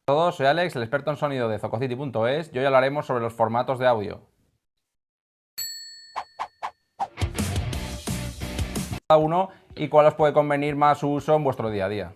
todos, soy Alex, el experto en sonido de Zococity.es y hoy hablaremos sobre los formatos de audio. Cada uno y cuál os puede convenir más su uso en vuestro día a día.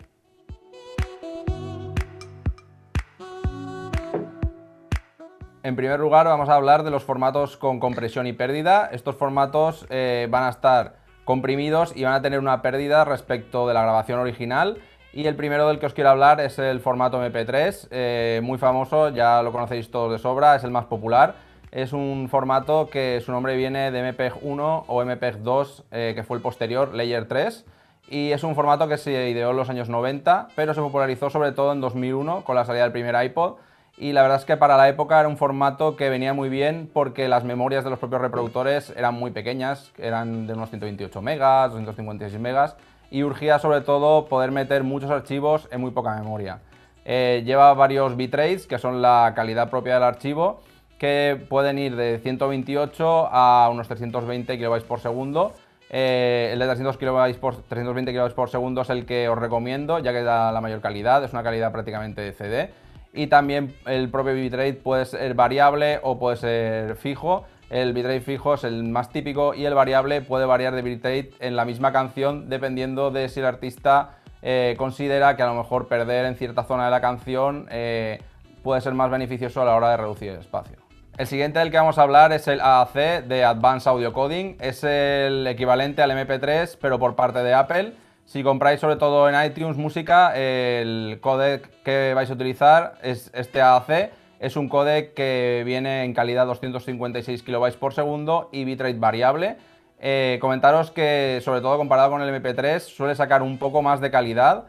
En primer lugar vamos a hablar de los formatos con compresión y pérdida. Estos formatos van a estar comprimidos y van a tener una pérdida respecto de la grabación original. Y el primero del que os quiero hablar es el formato MP3, muy famoso, ya lo conocéis todos de sobra, es el más popular. Es un formato que su nombre viene de MPEG 1 o MPEG 2, que fue el posterior, Layer 3. Y es un formato que se ideó en los años 90, pero se popularizó sobre todo en 2001 con la salida del primer iPod. Y la verdad es que para la época era un formato que venía muy bien porque las memorias de los propios reproductores eran muy pequeñas, eran de unos 128 megas, 256 megas, y urgía sobre todo poder meter muchos archivos en muy poca memoria. Lleva varios bitrates, que son la calidad propia del archivo, que pueden ir de 128 a unos 320 kilobytes por segundo. El de 320 kilobytes por segundo es el que os recomiendo, ya que da la mayor calidad, es una calidad prácticamente de CD. Y también el propio bitrate puede ser variable o puede ser fijo. El bitrate fijo es el más típico y el variable puede variar de bitrate en la misma canción dependiendo de si el artista considera que a lo mejor perder en cierta zona de la canción puede ser más beneficioso a la hora de reducir el espacio. El siguiente del que vamos a hablar es el AAC de Advanced Audio Coding. Es el equivalente al MP3 pero por parte de Apple. Si compráis sobre todo en iTunes música, el códec que vais a utilizar es este AAC. Es un códec que viene en calidad 256 kilobytes por segundo y bitrate variable. Comentaros que, sobre todo comparado con el MP3, suele sacar un poco más de calidad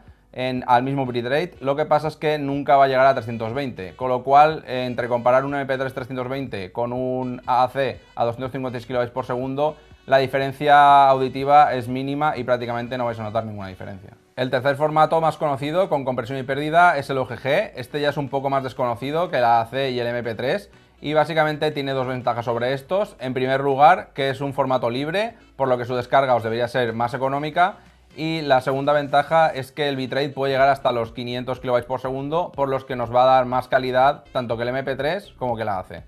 al mismo bitrate. Lo que pasa es que nunca va a llegar a 320, con lo cual, entre comparar un MP3 320 con un AAC a 256 kilobytes por segundo, la diferencia auditiva es mínima y prácticamente no vais a notar ninguna diferencia. El tercer formato más conocido con compresión y pérdida es el OGG. Este ya es un poco más desconocido que el AAC y el MP3 y básicamente tiene dos ventajas sobre estos. En primer lugar, que es un formato libre, por lo que su descarga os debería ser más económica. Y la segunda ventaja es que el bitrate puede llegar hasta los 500 kilobytes por segundo, por los que nos va a dar más calidad tanto que el MP3 como que el AAC.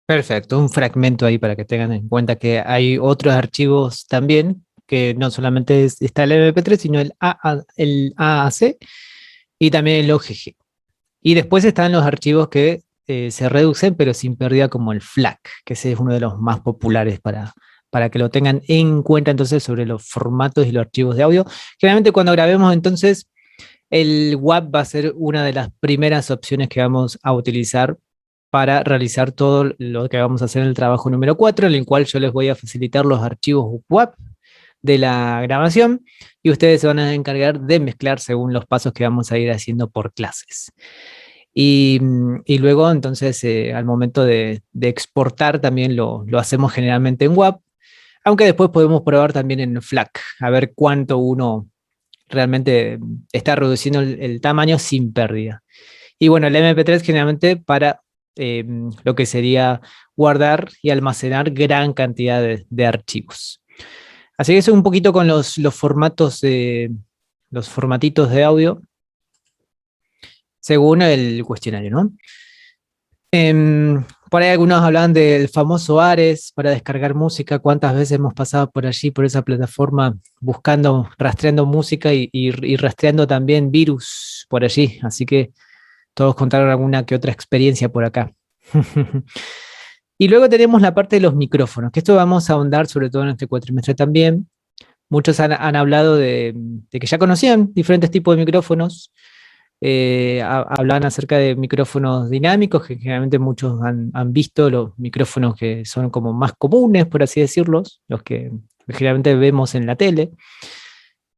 Perfecto, un fragmento ahí para que tengan en cuenta que hay otros archivos también, que no solamente está el MP3, sino el AAC y también el OGG. Y después están los archivos que se reducen, pero sin pérdida, como el FLAC, que ese es uno de los más populares para que lo tengan en cuenta entonces sobre los formatos y los archivos de audio. Generalmente cuando grabemos entonces, el WAV va a ser una de las primeras opciones que vamos a utilizar para realizar todo lo que vamos a hacer en el trabajo número 4, en el cual yo les voy a facilitar los archivos WAV de la grabación y ustedes se van a encargar de mezclar según los pasos que vamos a ir haciendo por clases. Y luego entonces al momento de exportar también lo hacemos generalmente en WAV, aunque después podemos probar también en FLAC, a ver cuánto uno realmente está reduciendo el tamaño sin pérdida. Y bueno, el MP3 generalmente para lo que sería guardar y almacenar gran cantidad de archivos. Así que eso un poquito con los formatos, los formatitos de audio, según el cuestionario, ¿no? Por ahí algunos hablan del famoso Ares para descargar música. ¿Cuántas veces hemos pasado por allí, por esa plataforma, buscando, rastreando música y rastreando también virus por allí? Así que todos contaron alguna que otra experiencia por acá. Y luego tenemos la parte de los micrófonos, que esto vamos a ahondar sobre todo en este cuatrimestre también. Muchos han hablado de que ya conocían diferentes tipos de micrófonos. Hablaban acerca de micrófonos dinámicos, que generalmente muchos han visto los micrófonos que son como más comunes, por así decirlo, los que generalmente vemos en la tele.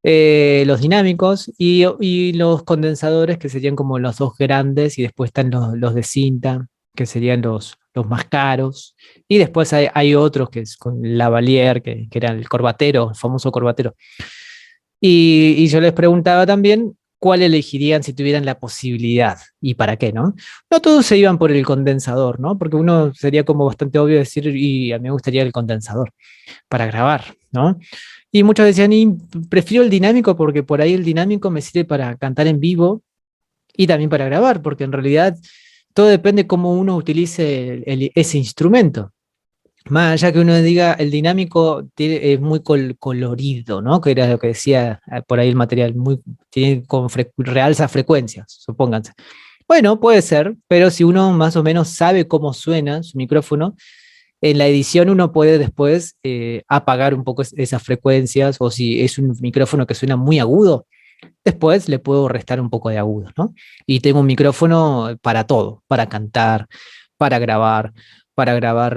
Los dinámicos y los condensadores, que serían como los dos grandes, y después están los de cinta, que serían los más caros, y después hay otros que es con lavalier, que era el corbatero, el famoso corbatero. Y yo les preguntaba también cuál elegirían si tuvieran la posibilidad y para qué, ¿no? No todos se iban por el condensador, ¿no? Porque uno sería como bastante obvio decir, y a mí me gustaría el condensador para grabar, ¿no? Y muchos decían, y prefiero el dinámico porque por ahí el dinámico me sirve para cantar en vivo y también para grabar, porque en realidad todo depende cómo uno utilice ese instrumento. Más allá que uno diga, el dinámico es muy colorido, ¿no? Que era lo que decía por ahí el material, tiene realza frecuencias, supónganse. Bueno, puede ser, pero si uno más o menos sabe cómo suena su micrófono, en la edición uno puede después apagar un poco esas frecuencias, o si es un micrófono que suena muy agudo, después le puedo restar un poco de agudo, ¿no? Y tengo un micrófono para todo, para cantar, para grabar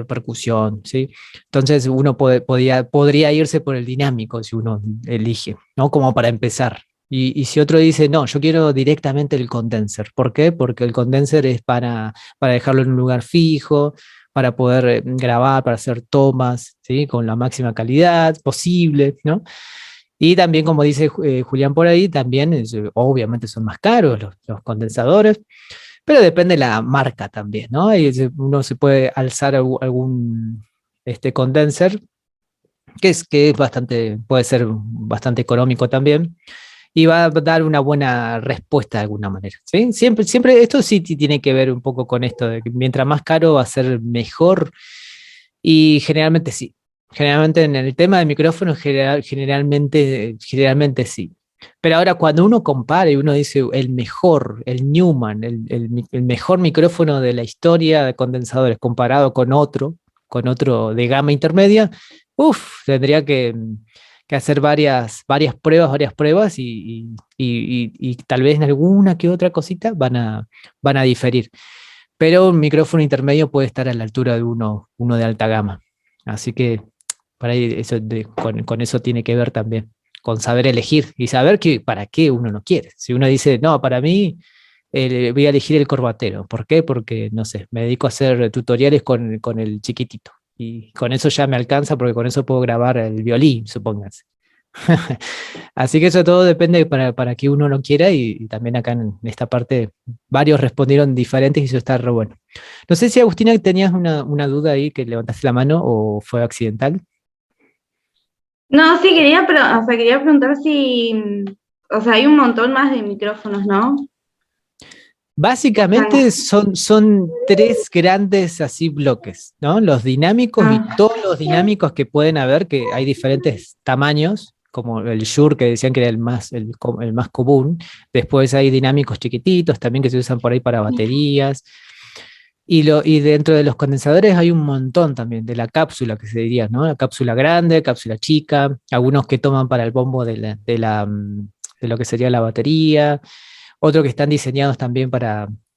percusión, ¿sí? Entonces uno podría irse por el dinámico si uno elige, ¿no? Como para empezar. Y si otro dice, no, yo quiero directamente el condenser. ¿Por qué? Porque el condenser es para dejarlo en un lugar fijo, para poder grabar, para hacer tomas, ¿sí? Con la máxima calidad posible, ¿no? Y también, como dice Julián por ahí, también obviamente son más caros los condensadores, pero depende de la marca también, ¿no? Y uno se puede alzar algún condenser, que es bastante, puede ser bastante económico también, y va a dar una buena respuesta de alguna manera, ¿sí? Siempre esto sí tiene que ver un poco con esto, de que mientras más caro va a ser mejor, y generalmente sí. Generalmente en el tema de micrófonos, generalmente sí. Pero ahora cuando uno compara y uno dice el mejor, el Newman, el mejor micrófono de la historia de condensadores comparado con otro de gama intermedia, tendría que hacer varias pruebas y tal vez en alguna que otra cosita van a diferir. Pero un micrófono intermedio puede estar a la altura de uno de alta gama. Así que por ahí con eso tiene que ver también, con saber elegir y saber para qué uno no quiere. Si uno dice, no, para mí voy a elegir el corbatero. ¿Por qué? Porque, no sé, me dedico a hacer tutoriales con el chiquitito. Y con eso ya me alcanza porque con eso puedo grabar el violín, supónganse. Así que eso todo depende para que uno lo quiera y también acá en esta parte varios respondieron diferentes y eso está re bueno. No sé si Agustina tenías una duda ahí que levantaste la mano o fue accidental. No, sí, quería preguntar si, o sea, hay un montón más de micrófonos, ¿no? Básicamente son tres grandes así bloques, ¿no? Los dinámicos y todos los dinámicos que pueden haber, que hay diferentes tamaños, como el Shure que decían que era el más común. Después hay dinámicos chiquititos también que se usan por ahí para baterías. Y dentro de los condensadores hay un montón también, de la cápsula que se diría, ¿no? La cápsula grande, cápsula chica, algunos que toman para el bombo de lo que sería la batería, otros que están diseñados también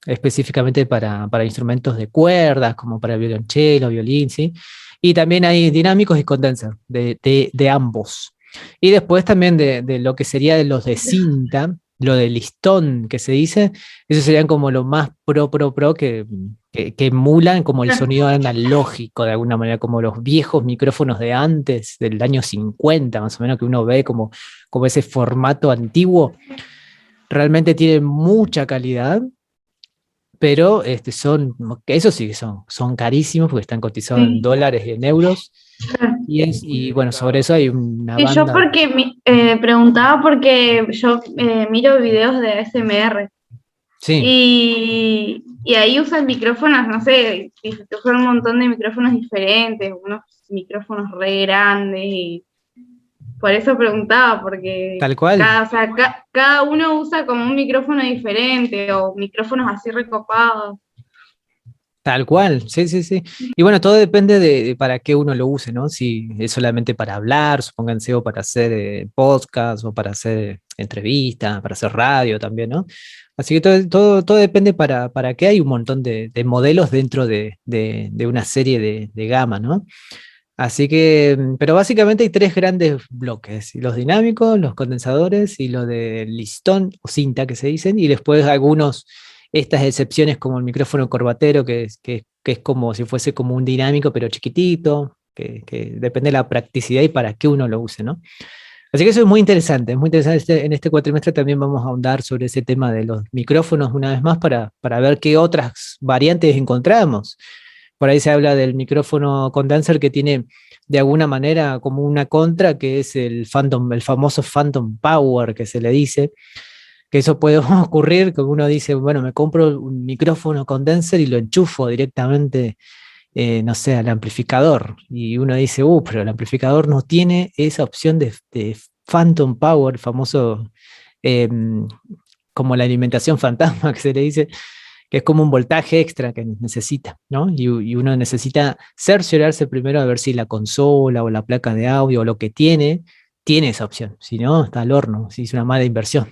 específicamente para instrumentos de cuerdas, como para el violonchelo, violín, ¿sí? Y también hay dinámicos y condenser de ambos. Y después también de lo que sería de los de cinta, lo de listón que se dice, eso serían como lo más pro que emulan como el sonido analógico de alguna manera, como los viejos micrófonos de antes, del año 50 más o menos, que uno ve como ese formato antiguo. Realmente tienen mucha calidad, pero eso sí que son carísimos porque están cotizados en dólares y en euros. Y bueno, sobre eso hay una Y yo banda. porque preguntaba porque yo miro videos de ASMR Sí, y ahí usan micrófonos, no sé, usan un montón de micrófonos diferentes, unos micrófonos re grandes y por eso preguntaba, porque tal cual. o sea, cada uno usa como un micrófono diferente o micrófonos así recopados. Tal cual, sí, sí, sí. Y bueno, todo depende de para qué uno lo use, ¿no? Si es solamente para hablar, supónganse, o para hacer podcast, o para hacer entrevistas, para hacer radio también, ¿no? Así que todo depende para qué. Hay un montón de modelos dentro de una serie de gama, ¿no? Así que, pero básicamente hay tres grandes bloques, los dinámicos, los condensadores y lo de listón o cinta que se dicen, y después algunos, estas excepciones como el micrófono corbatero, que es como si fuese como un dinámico pero chiquitito, que depende de la practicidad y para qué uno lo use, ¿no? Así que eso es muy interesante, es muy interesante. En este cuatrimestre también vamos a ahondar sobre ese tema de los micrófonos una vez más para ver qué otras variantes encontramos. Por ahí se habla del micrófono condenser que tiene de alguna manera como una contra, que es el famoso Phantom Power que se le dice, que eso puede ocurrir, que uno dice, bueno, me compro un micrófono condenser y lo enchufo directamente, no sé, al amplificador. Y uno dice, pero el amplificador no tiene esa opción de Phantom Power, famoso, como la alimentación fantasma que se le dice, que es como un voltaje extra que necesita, ¿no? Y uno necesita cerciorarse primero a ver si la consola o la placa de audio o lo que tiene esa opción. Si no, está al horno, si es una mala inversión.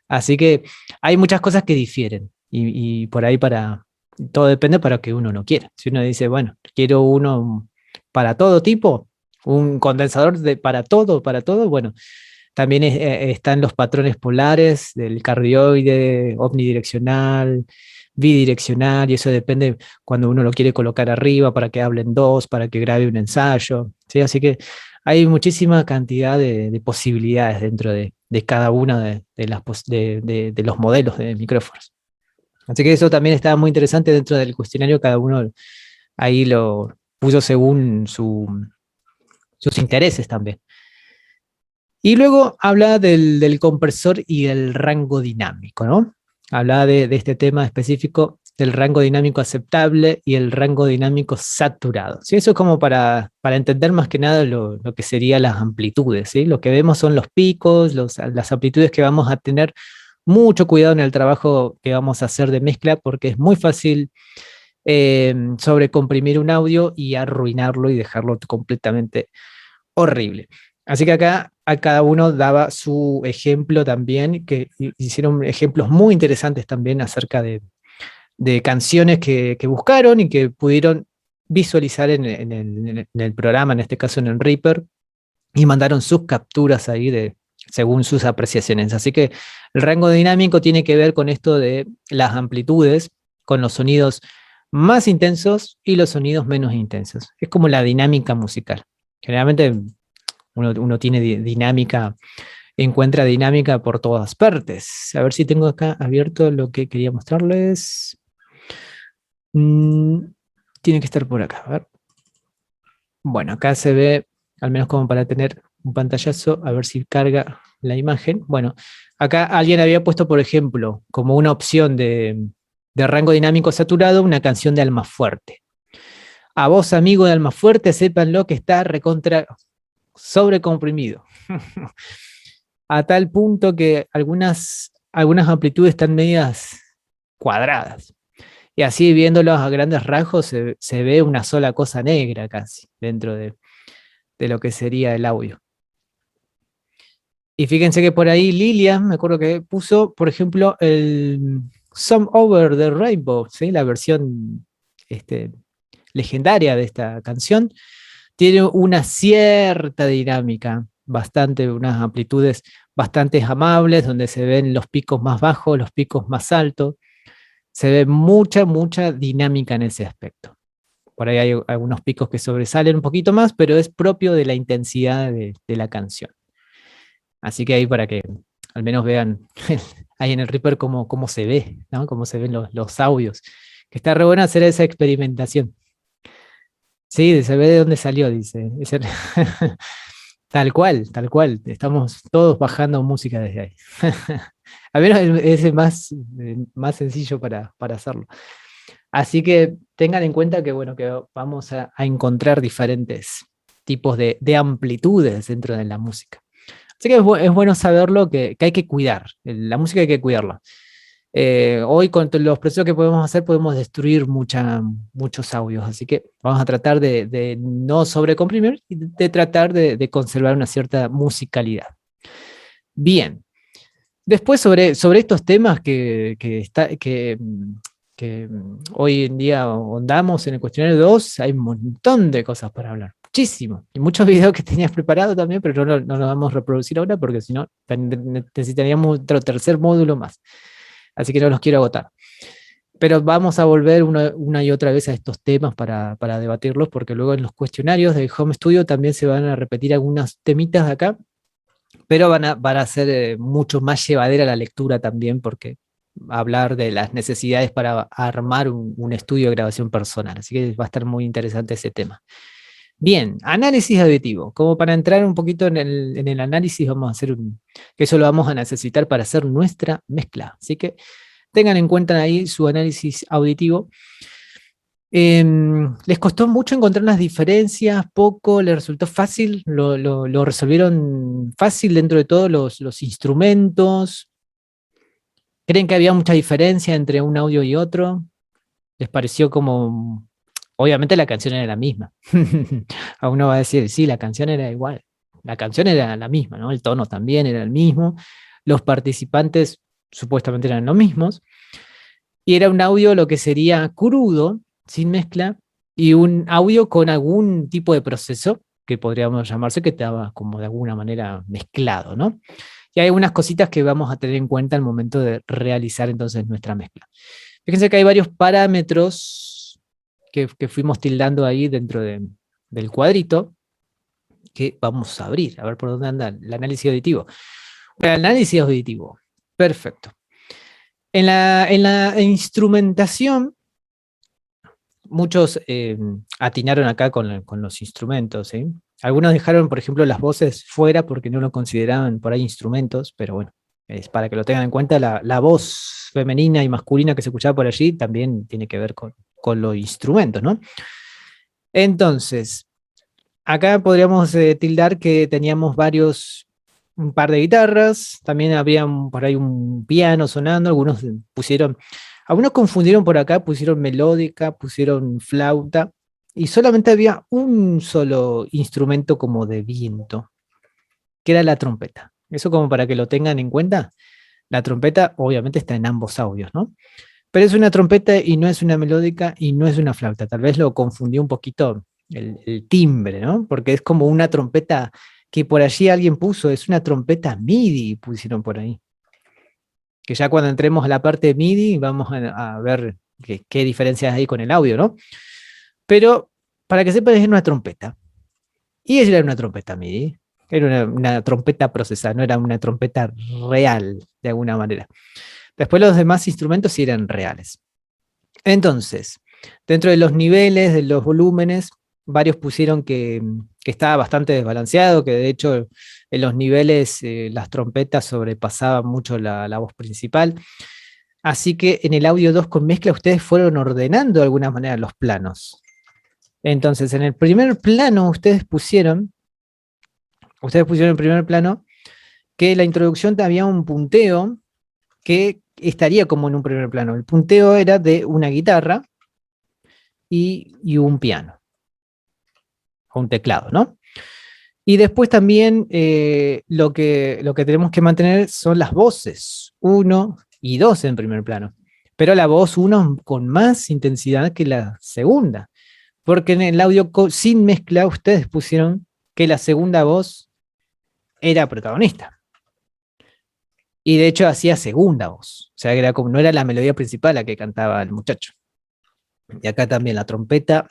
Así que hay muchas cosas que difieren y por ahí todo depende para que uno no quiera. Si uno dice, bueno, quiero uno para todo tipo, un condensador para todo, bueno, también están los patrones polares del cardioide, omnidireccional, bidireccional, y eso depende cuando uno lo quiere colocar arriba para que hablen dos, para que grabe un ensayo, ¿sí? Así que hay muchísima cantidad de posibilidades dentro de cada uno de los modelos de micrófonos. Así que eso también está muy interesante dentro del cuestionario, cada uno ahí lo puso según sus intereses también. Y luego habla del compresor y el rango dinámico, ¿no? Hablaba de este tema específico del rango dinámico aceptable y el rango dinámico saturado. ¿Sí? Eso es como para entender más que nada lo que serían las amplitudes. ¿Sí? Lo que vemos son los picos, las amplitudes que vamos a tener. Mucho cuidado en el trabajo que vamos a hacer de mezcla, porque es muy fácil sobrecomprimir un audio y arruinarlo y dejarlo completamente horrible. Así que acá a cada uno daba su ejemplo también, que hicieron ejemplos muy interesantes también acerca de canciones que buscaron y que pudieron visualizar en el programa, en este caso en el Reaper, y mandaron sus capturas ahí según sus apreciaciones. Así que el rango dinámico tiene que ver con esto de las amplitudes, con los sonidos más intensos y los sonidos menos intensos. Es como la dinámica musical. Generalmente uno tiene dinámica, encuentra dinámica por todas partes. A ver si tengo acá abierto lo que quería mostrarles. Tiene que estar por acá. A ver. Bueno, acá se ve, al menos como para tener un pantallazo, a ver si carga la imagen. Bueno, acá alguien había puesto, por ejemplo, como una opción de rango dinámico saturado, una canción de Almafuerte. A vos, amigo de Almafuerte, sépanlo que está recontra sobrecomprimido. A tal punto que algunas amplitudes están medias cuadradas. Y así viéndolos a grandes rasgos se ve una sola cosa negra casi dentro de lo que sería el audio. Y fíjense que por ahí Lilian, me acuerdo que puso, por ejemplo, el Some Over the Rainbow, ¿sí? La versión legendaria de esta canción, tiene una cierta dinámica, unas amplitudes bastante amables, donde se ven los picos más bajos, los picos más altos. Se ve mucha dinámica en ese aspecto. Por ahí hay algunos picos que sobresalen un poquito más, pero es propio de la intensidad de la canción. Así que ahí para que al menos vean ahí en el Reaper cómo se ve, ¿no? Cómo se ven los audios. Que está re bueno hacer esa experimentación. Sí, se ve de dónde salió, dice. Tal cual. Estamos todos bajando música desde ahí. Al menos es el más sencillo para hacerlo. Así que tengan en cuenta que, bueno, que vamos a encontrar diferentes tipos de amplitudes dentro de la música. Así que es bueno saberlo que hay que cuidar. La música hay que cuidarla. Hoy con los procesos que podemos hacer podemos destruir muchos audios. Así que vamos a tratar de no sobrecomprimir y de tratar de conservar una cierta musicalidad. Bien. Después sobre estos temas que hoy en día ahondamos en el cuestionario 2, hay un montón de cosas para hablar, muchísimo. Y muchos videos que tenías preparados también, pero no los vamos a reproducir ahora porque si no necesitaríamos otro tercer módulo más. Así que no los quiero agotar. Pero vamos a volver una y otra vez a estos temas para debatirlos, porque luego en los cuestionarios de Home Studio también se van a repetir algunos temitas de acá, pero van a ser mucho más llevadera la lectura también, porque hablar de las necesidades para armar un estudio de grabación personal. Así que va a estar muy interesante ese tema. Bien, análisis auditivo. Como para entrar un poquito en el análisis, vamos a hacer que eso lo vamos a necesitar para hacer nuestra mezcla. Así que tengan en cuenta ahí su análisis auditivo. ¿Les costó mucho encontrar las diferencias? ¿Poco? ¿Les resultó fácil? ¿Lo resolvieron fácil dentro de todos los instrumentos? ¿Creen que había mucha diferencia entre un audio y otro? ¿Les pareció como... Obviamente la canción era la misma. A uno va a decir, sí, la canción era igual. La canción era la misma, ¿no? El tono también era el mismo. Los participantes supuestamente eran los mismos. Y era un audio lo que sería crudo, sin mezcla, y un audio con algún tipo de proceso que podríamos llamarse que estaba como de alguna manera mezclado, ¿no? Y hay algunas cositas que vamos a tener en cuenta al momento de realizar entonces nuestra mezcla. Fíjense que hay varios parámetros que fuimos tildando ahí dentro del cuadrito que vamos a abrir, a ver por dónde anda el análisis auditivo. El análisis auditivo, perfecto. En la instrumentación, muchos atinaron acá con los instrumentos, ¿sí? Algunos dejaron, por ejemplo, las voces fuera porque no lo consideraban por ahí instrumentos, pero bueno, Es para que lo tengan en cuenta, la voz femenina y masculina que se escuchaba por allí también tiene que ver con los instrumentos, ¿no? Entonces, acá podríamos tildar que teníamos un par de guitarras, también había por ahí un piano sonando, algunos confundieron por acá, pusieron melódica, pusieron flauta, y solamente había un solo instrumento como de viento, que era la trompeta. Eso como para que lo tengan en cuenta. La trompeta obviamente está en ambos audios, ¿no? Pero es una trompeta y no es una melódica y no es una flauta. Tal vez lo confundió un poquito el timbre, ¿no? Porque es como una trompeta que por allí alguien puso, es una trompeta MIDI, pusieron por ahí. Que ya cuando entremos a la parte MIDI vamos a ver qué diferencias hay con el audio, ¿no? Pero para que sepan, es una trompeta. Y ella era una trompeta MIDI. Era una trompeta procesada, no era una trompeta real, de alguna manera. Después los demás instrumentos sí eran reales. Entonces, dentro de los niveles, de los volúmenes, varios pusieron que estaba bastante desbalanceado, que de hecho en los niveles las trompetas sobrepasaban mucho la voz principal. Así que en el audio 2 con mezcla ustedes fueron ordenando de alguna manera los planos. Entonces, en el primer plano ustedes pusieron en primer plano que la introducción había un punteo que estaría como en un primer plano. El punteo era de una guitarra y un piano, o un teclado, ¿no? Y después también lo que tenemos que mantener son las voces 1 y 2 en primer plano. Pero la voz 1 con más intensidad que la segunda. Porque en el audio sin mezcla ustedes pusieron que la segunda voz era protagonista. Y de hecho hacía segunda voz. O sea, era como, no era la melodía principal la que cantaba el muchacho. Y acá también la trompeta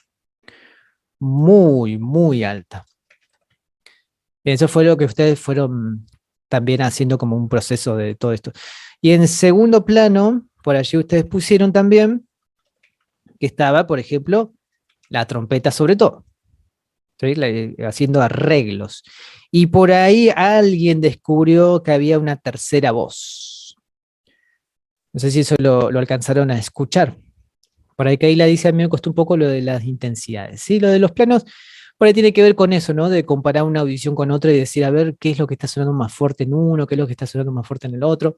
muy, muy alta. Eso fue lo que ustedes fueron también haciendo como un proceso de todo esto. Y en segundo plano, por allí ustedes pusieron también que estaba, por ejemplo, la trompeta sobre todo, ¿sí? Haciendo arreglos. Y por ahí alguien descubrió que había una tercera voz. No sé si eso lo alcanzaron a escuchar. Por ahí que ahí la dice, a mí me costó un poco lo de las intensidades. ¿Sí? Lo de los planos, por ahí tiene que ver con eso, ¿no? De comparar una audición con otra y decir, a ver, qué es lo que está sonando más fuerte en uno, qué es lo que está sonando más fuerte en el otro.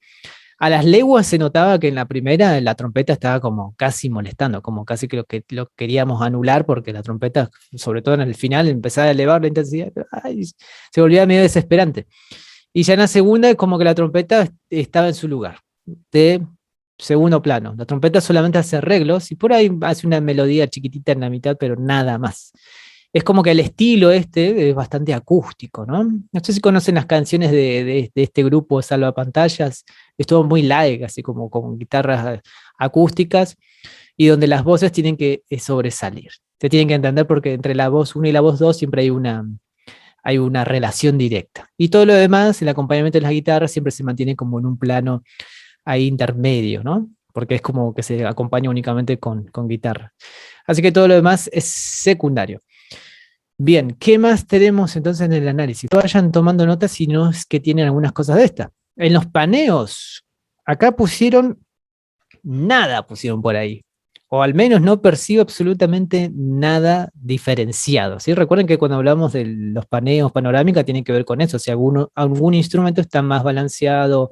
A las leguas se notaba que en la primera la trompeta estaba como casi molestando, como casi que lo queríamos anular porque la trompeta, sobre todo en el final, empezaba a elevar la intensidad, ay, se volvía medio desesperante. Y ya en la segunda es como que la trompeta estaba en su lugar, de segundo plano. La trompeta solamente hace arreglos y por ahí hace una melodía chiquitita en la mitad, pero nada más. Es como que el estilo es bastante acústico, ¿no? No sé si conocen las canciones de este grupo Salvapantallas, es todo muy light, así como con guitarras acústicas, y donde las voces tienen que sobresalir. Se tienen que entender porque entre la voz 1 y la voz 2 siempre hay una relación directa. Y todo lo demás, el acompañamiento de las guitarras siempre se mantiene como en un plano ahí intermedio, ¿no? Porque es como que se acompaña únicamente con guitarra. Así que todo lo demás es secundario. Bien, ¿qué más tenemos entonces en el análisis? Vayan tomando notas si no es que tienen algunas cosas de estas. En los paneos, acá pusieron por ahí. O al menos no percibo absolutamente nada diferenciado. ¿Sí? Recuerden que cuando hablamos de los paneos panorámica tiene que ver con eso. Si algún instrumento está más balanceado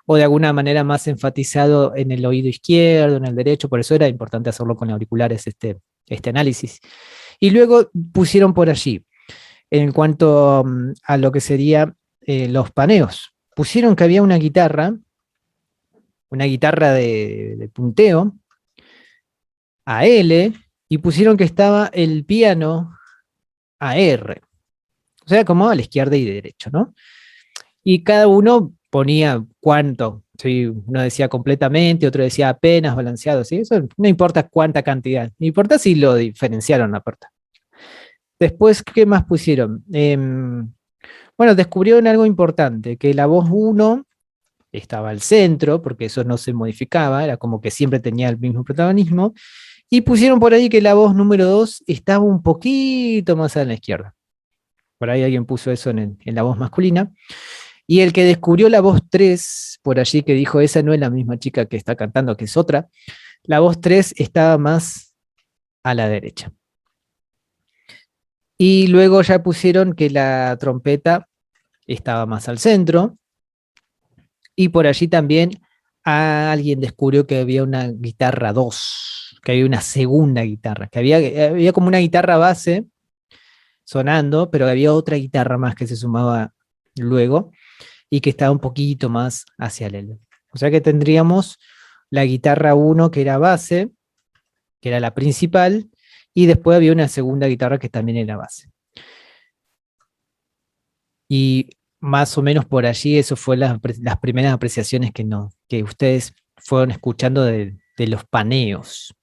o de alguna manera más enfatizado en el oído izquierdo, en el derecho, por eso era importante hacerlo con auriculares este análisis. Y luego pusieron por allí, en cuanto a lo que sería los paneos, pusieron que había una guitarra de punteo, a L, y pusieron que estaba el piano a R. O sea, como a la izquierda y derecho, ¿no? Y cada uno ponía cuánto, ¿sí? Uno decía completamente, otro decía apenas balanceado, ¿sí? Eso no importa cuánta cantidad, no importa si lo diferenciaron aparte. Después, ¿qué más pusieron? Bueno, descubrieron algo importante, que la voz 1 estaba al centro, porque eso no se modificaba, era como que siempre tenía el mismo protagonismo, y pusieron por ahí que la voz número 2 estaba un poquito más a la izquierda. Por ahí alguien puso eso en la voz masculina. Y el que descubrió la voz 3 por allí, que dijo, esa no es la misma chica que está cantando, que es otra, la voz 3 estaba más a la derecha. Y luego ya pusieron que la trompeta estaba más al centro. Y por allí también alguien descubrió que había una guitarra 2, que había una segunda guitarra, que había como una guitarra base sonando, pero había otra guitarra más que se sumaba luego y que estaba un poquito más hacia el. O sea que tendríamos la guitarra 1 que era base, que era la principal, y después había una segunda guitarra que también era base. Y más o menos por allí, eso fue las primeras apreciaciones que ustedes fueron escuchando de los paneos.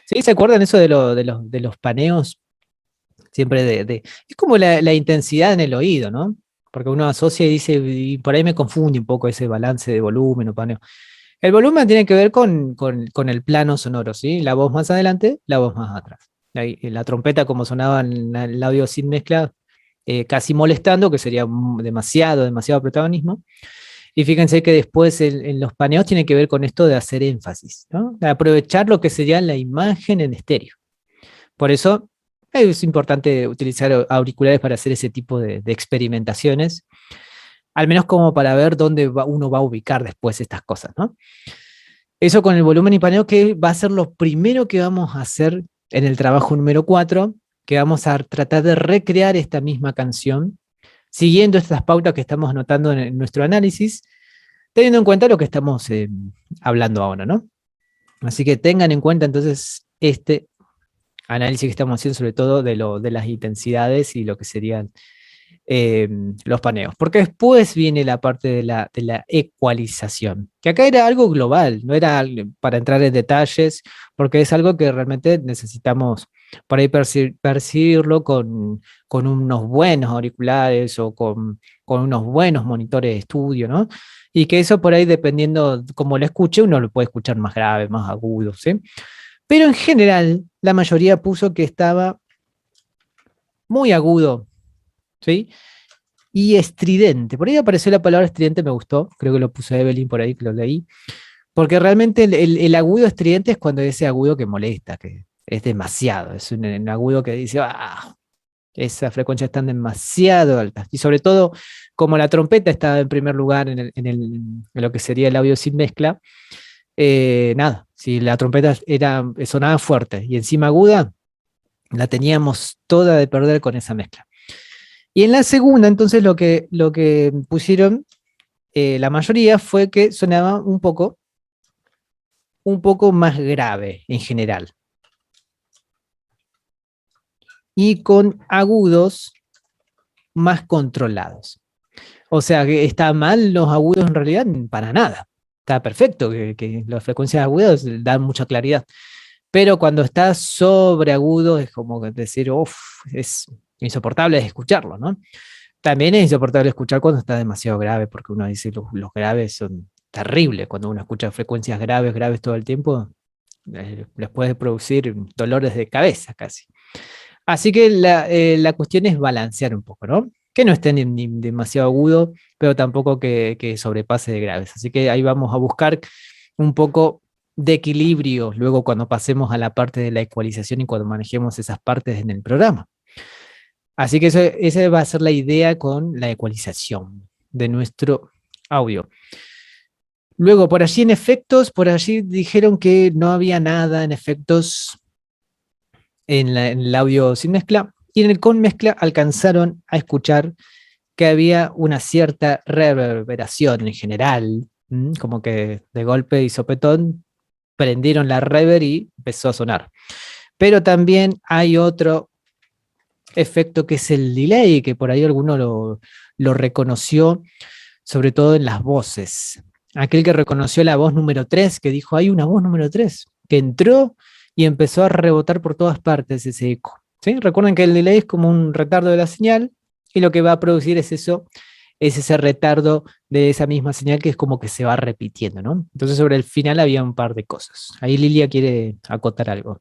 ¿Sí? ¿Se acuerdan eso de los paneos? Siempre es como la intensidad en el oído, ¿no? Porque uno asocia y dice, y por ahí me confunde un poco ese balance de volumen o paneo. El volumen tiene que ver con el plano sonoro, ¿sí? La voz más adelante, la voz más atrás. La trompeta, como sonaba en el audio sin mezcla, casi molestando, que sería demasiado protagonismo. Y fíjense que después en los paneos tiene que ver con esto de hacer énfasis, ¿no? De aprovechar lo que sería la imagen en estéreo. Por eso es importante utilizar auriculares para hacer ese tipo de experimentaciones, al menos como para ver dónde uno va a ubicar después estas cosas, ¿no? Eso con el volumen y paneo, que va a ser lo primero que vamos a hacer en el trabajo número 4, que vamos a tratar de recrear esta misma canción, siguiendo estas pautas que estamos anotando en nuestro análisis, teniendo en cuenta lo que estamos hablando ahora, ¿no? Así que tengan en cuenta entonces este análisis que estamos haciendo, sobre todo de las intensidades y lo que serían los paneos. Porque después viene la parte de la ecualización, que acá era algo global, no era para entrar en detalles, porque es algo que realmente necesitamos por ahí percibirlo con unos buenos auriculares o con unos buenos monitores de estudio, ¿no? Y que eso por ahí, dependiendo cómo lo escuche, uno lo puede escuchar más grave, más agudo, ¿sí? Pero en general, la mayoría puso que estaba muy agudo, ¿sí? Y estridente. Por ahí apareció la palabra estridente, me gustó. Creo que lo puso Evelyn por ahí, que lo leí. Porque realmente el agudo estridente es cuando ese agudo que molesta, que es demasiado. Es un agudo que dice, ah, esas frecuencias están demasiado altas. Y sobre todo, como la trompeta estaba en primer lugar en lo que sería el audio sin mezcla, nada, si la trompeta sonaba fuerte y encima aguda, la teníamos toda de perder con esa mezcla. Y en la segunda, entonces, lo que pusieron la mayoría fue que sonaba un poco más grave en general. Y con agudos más controlados. O sea, que está mal los agudos en realidad, para nada. Está perfecto, que las frecuencias agudas dan mucha claridad. Pero cuando está sobreagudo es como decir, uff, es insoportable escucharlo, ¿no? También es insoportable escuchar cuando está demasiado grave, porque uno dice los graves son terribles. Cuando uno escucha frecuencias graves todo el tiempo, les puede producir dolores de cabeza casi. Así que la cuestión es balancear un poco, ¿no? Que no esté ni demasiado agudo, pero tampoco que sobrepase de graves. Así que ahí vamos a buscar un poco de equilibrio luego cuando pasemos a la parte de la ecualización y cuando manejemos esas partes en el programa. Así que esa va a ser la idea con la ecualización de nuestro audio. Luego, por allí en efectos, por allí dijeron que no había nada en efectos en el audio sin mezcla, y en el con mezcla alcanzaron a escuchar que había una cierta reverberación en general, como que de golpe y sopetón prendieron la reverb y empezó a sonar. Pero también hay otro efecto que es el delay, que por ahí alguno lo reconoció, sobre todo en las voces. Aquel que reconoció la voz número 3, que dijo, hay una voz número 3, que entró y empezó a rebotar por todas partes ese eco. ¿Sí? Recuerden que el delay es como un retardo de la señal, y lo que va a producir es eso, es ese retardo de esa misma señal que es como que se va repitiendo, ¿no? Entonces sobre el final había un par de cosas. Ahí Lilia quiere acotar algo.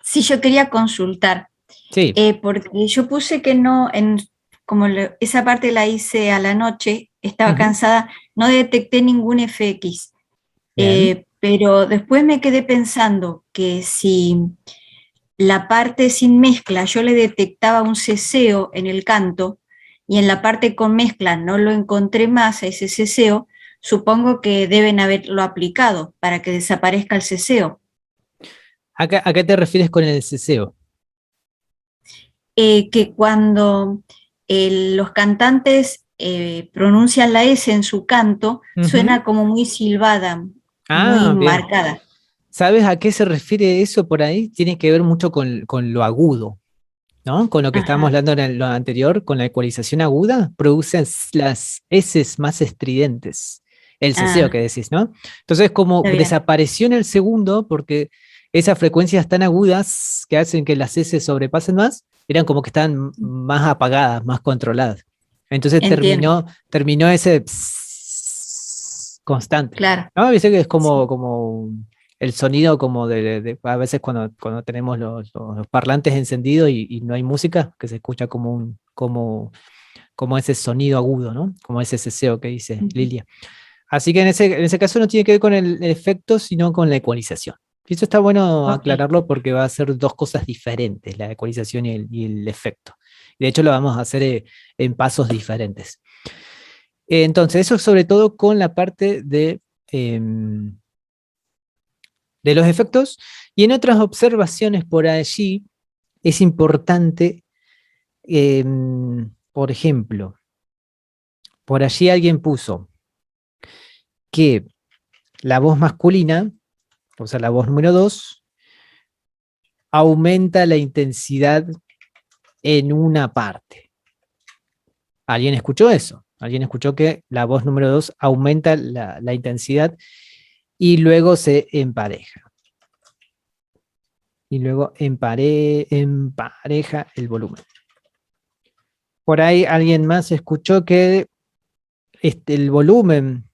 Sí, yo quería consultar, Sí. porque yo puse que no, como esa parte la hice a la noche, estaba Ujú. cansada, no detecté ningún FX. Bien. Pero después me quedé pensando que si la parte sin mezcla yo le detectaba un ceseo en el canto y en la parte con mezcla no lo encontré más a ese ceseo, supongo que deben haberlo aplicado para que desaparezca el ceseo. ¿A qué te refieres con el ceseo? Que cuando los cantantes pronuncian la S en su canto, Ujú. suena como muy silbada, muy Ah, bien. marcada. ¿Sabes a qué se refiere eso por ahí? Tiene que ver mucho con lo agudo, ¿no? Con lo que estábamos Ajá, hablando en lo anterior, con la ecualización aguda, producen las S más estridentes. El ceseo ah, que decís, ¿no? Entonces, como está bien, desapareció en el segundo, porque esas frecuencias tan agudas que hacen que las S sobrepasen más, eran como que estaban más apagadas, más controladas. Entonces entiendo, terminó ese pss constante. claro, ¿No? Viste que es sí. como el sonido como a veces cuando tenemos los parlantes encendidos y no hay música, que se escucha como ese sonido agudo, ¿no? Como ese ceseo que dice Ujú. Lilia. Así que en ese caso no tiene que ver con el efecto, sino con la ecualización. Y eso está bueno Ok, aclararlo porque va a ser dos cosas diferentes, la ecualización y el efecto. De hecho, lo vamos a hacer en pasos diferentes. Entonces, eso sobre todo con la parte em, de los efectos. Y en otras observaciones por allí es importante, por ejemplo, por allí alguien puso que la voz masculina, o sea, la voz número 2, aumenta la intensidad en una parte. ¿Alguien escuchó eso? ¿Alguien escuchó que la voz número 2 aumenta la intensidad y luego se empareja? Y luego empareja el volumen. Por ahí alguien más escuchó que el volumen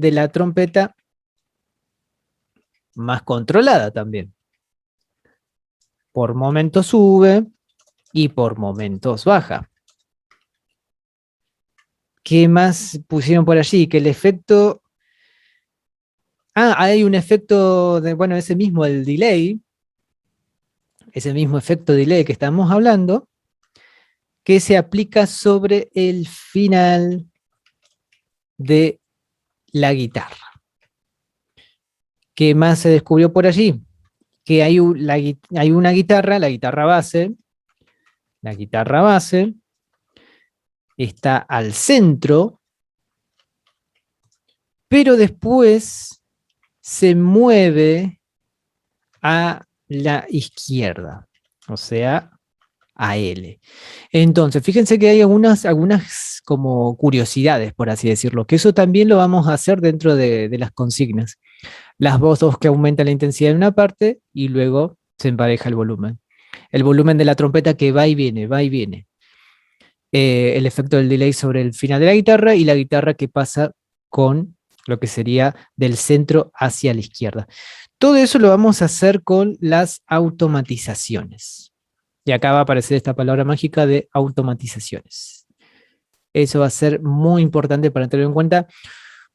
de la trompeta más controlada también. Por momentos sube y por momentos baja. ¿Qué más pusieron por allí? Que el efecto... Ah, hay un efecto de, bueno, ese mismo, el delay, ese mismo efecto delay que estamos hablando, que se aplica sobre el final de la guitarra. ¿Qué más se descubrió por allí? Que hay una guitarra, la guitarra base está al centro, pero después se mueve a la izquierda, o sea, a L. Entonces, fíjense que hay algunas como curiosidades, por así decirlo, que eso también lo vamos a hacer dentro de las consignas. Las voces que aumentan la intensidad en una parte y luego se empareja el volumen. El volumen de la trompeta que va y viene, va y viene. El efecto del delay sobre el final de la guitarra y la guitarra que pasa con lo que sería del centro hacia la izquierda. Todo eso lo vamos a hacer con las automatizaciones. Y acá va a aparecer esta palabra mágica de automatizaciones. Eso va a ser muy importante para tenerlo en cuenta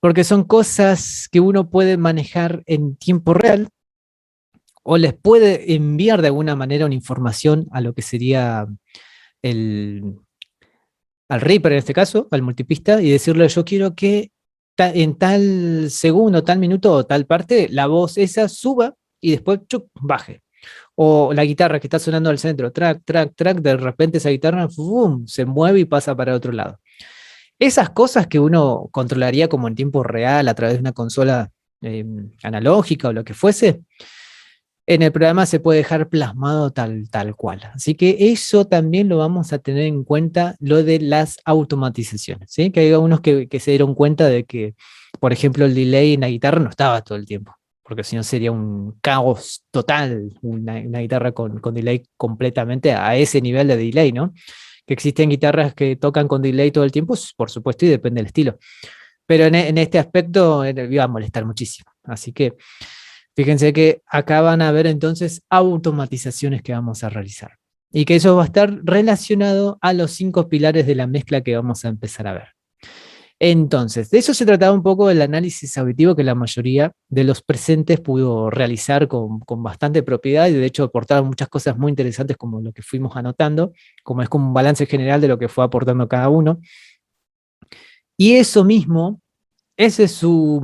porque son cosas que uno puede manejar en tiempo real o les puede enviar de alguna manera una información a lo que sería el, al Reaper en este caso, al multipista, y decirle yo quiero que en tal segundo, tal minuto o tal parte, la voz esa suba y después chuc, baje. O la guitarra que está sonando al centro, track, track, track, de repente esa guitarra ¡fum!, se mueve y pasa para otro lado. Esas cosas que uno controlaría como en tiempo real a través de una consola analógica o lo que fuese, en el programa se puede dejar plasmado tal cual. Así que eso también lo vamos a tener en cuenta, lo de las automatizaciones, ¿sí? Que hay algunos que se dieron cuenta de que, por ejemplo, el delay en la guitarra no estaba todo el tiempo, porque si no sería un caos total, una guitarra con delay completamente a ese nivel de delay, ¿no? Que existen guitarras que tocan con delay todo el tiempo, por supuesto, y depende del estilo. Pero en este aspecto iba a molestar muchísimo. Así que fíjense que acá van a ver entonces automatizaciones que vamos a realizar. y que eso va a estar relacionado a los 5 pilares de la mezcla que vamos a empezar a ver. Entonces, de eso se trataba un poco el análisis auditivo que la mayoría de los presentes pudo realizar con bastante propiedad y de hecho aportaron muchas cosas muy interesantes como lo que fuimos anotando, como es como un balance general de lo que fue aportando cada uno. Y eso mismo, ese es su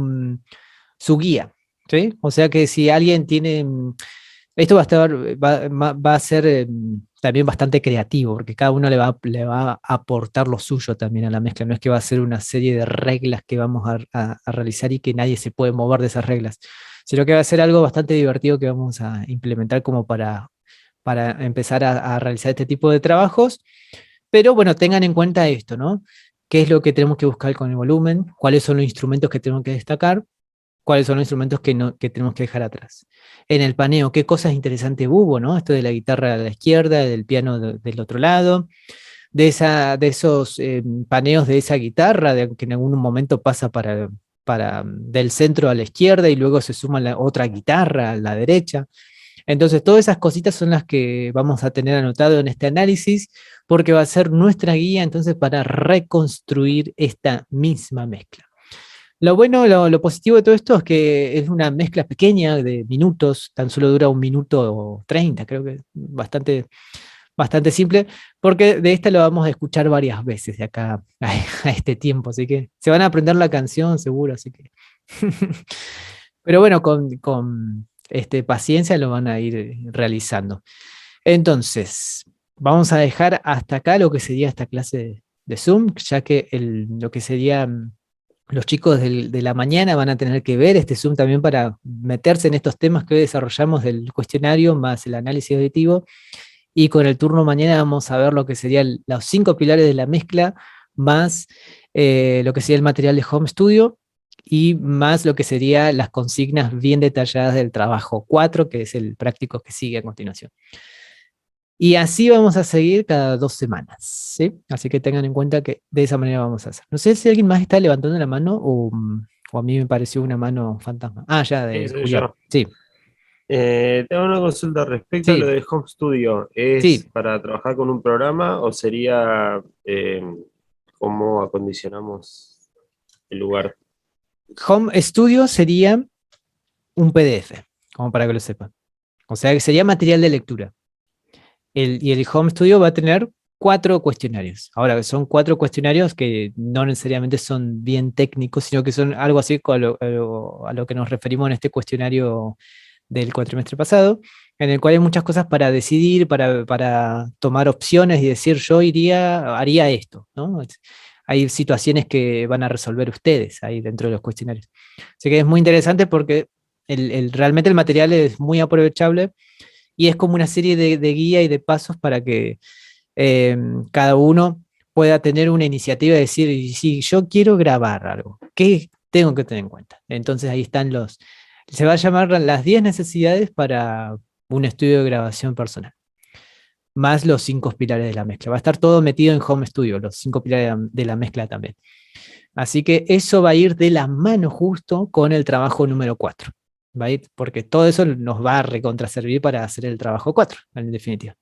guía, ¿sí? O sea que si alguien tiene, esto va a ser también bastante creativo, porque cada uno le va a aportar lo suyo también a la mezcla, no es que va a ser una serie de reglas que vamos a realizar y que nadie se puede mover de esas reglas, sino que va a ser algo bastante divertido que vamos a implementar como para empezar a realizar este tipo de trabajos, pero bueno, tengan en cuenta esto, ¿no? ¿Qué es lo que tenemos que buscar con el volumen? ¿Cuáles son los instrumentos que tenemos que destacar? ¿Cuáles son los instrumentos que tenemos que dejar atrás? En el paneo, ¿qué cosas interesantes hubo, no? Esto de la guitarra a la izquierda, del piano del otro lado, de esos paneos de esa guitarra, que en algún momento pasa del centro a la izquierda y luego se suma la otra guitarra a la derecha. Entonces, todas esas cositas son las que vamos a tener anotado en este análisis, porque va a ser nuestra guía entonces para reconstruir esta misma mezcla. Lo bueno, lo positivo de todo esto es que es una mezcla pequeña de minutos, tan solo dura 1 minuto 30, creo que es bastante simple, porque de esta lo vamos a escuchar varias veces de acá a este tiempo, así que se van a aprender la canción seguro, así que... Pero bueno, con paciencia lo van a ir realizando. Entonces, vamos a dejar hasta acá lo que sería esta clase de Zoom, ya que lo que sería los chicos de la mañana van a tener que ver este Zoom también para meterse en estos temas que hoy desarrollamos del cuestionario más el análisis auditivo. Y con el turno mañana vamos a ver lo que serían los 5 pilares de la mezcla, más lo que sería el material de Home Studio y más lo que serían las consignas bien detalladas del trabajo 4, que es el práctico que sigue a continuación. Y así vamos a seguir cada 2 semanas, ¿sí? Así que tengan en cuenta que de esa manera vamos a hacer. No sé si alguien más está levantando la mano o a mí me pareció una mano fantasma. Ah, ya, de Sí, soy Julián. yo. Sí, Tengo una consulta respecto a lo sí, de Home Studio. ¿Es sí. para trabajar con un programa o sería cómo acondicionamos el lugar? Home Studio sería un PDF, como para que lo sepan. O sea, que sería material de lectura. Y el Home Studio va a tener 4 cuestionarios. Ahora, son 4 cuestionarios que no necesariamente son bien técnicos, sino que son algo así a lo que nos referimos en este cuestionario del cuatrimestre pasado, en el cual hay muchas cosas para decidir, para tomar opciones y decir yo haría esto, ¿no? Hay situaciones que van a resolver ustedes ahí dentro de los cuestionarios. Así que es muy interesante porque realmente el material es muy aprovechable y es como una serie de guía y de pasos para que cada uno pueda tener una iniciativa de decir, "Y si yo quiero grabar algo, ¿qué tengo que tener en cuenta?". Entonces ahí están se va a llamar las 10 necesidades para un estudio de grabación personal, más los 5 pilares de la mezcla. Va a estar todo metido en Home Studio, los 5 pilares de la mezcla también. Así que eso va a ir de la mano justo con el trabajo número 4. Va a ir, porque todo eso nos va a recontraservir para hacer el trabajo 4, en definitiva.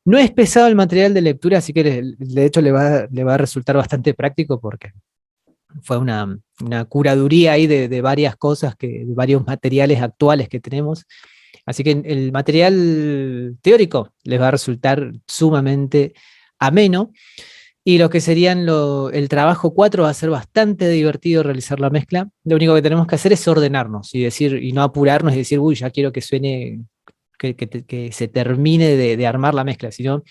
No es pesado el material de lectura, así que de hecho le va a resultar bastante práctico porque fue una curaduría ahí de varias cosas, de varios materiales actuales que tenemos. Así que el material teórico les va a resultar sumamente ameno. Y lo que serían el trabajo 4 va a ser bastante divertido realizar la mezcla. Lo único que tenemos que hacer es ordenarnos y no apurarnos y decir, uy, ya quiero que suene, que se termine de armar la mezcla, sino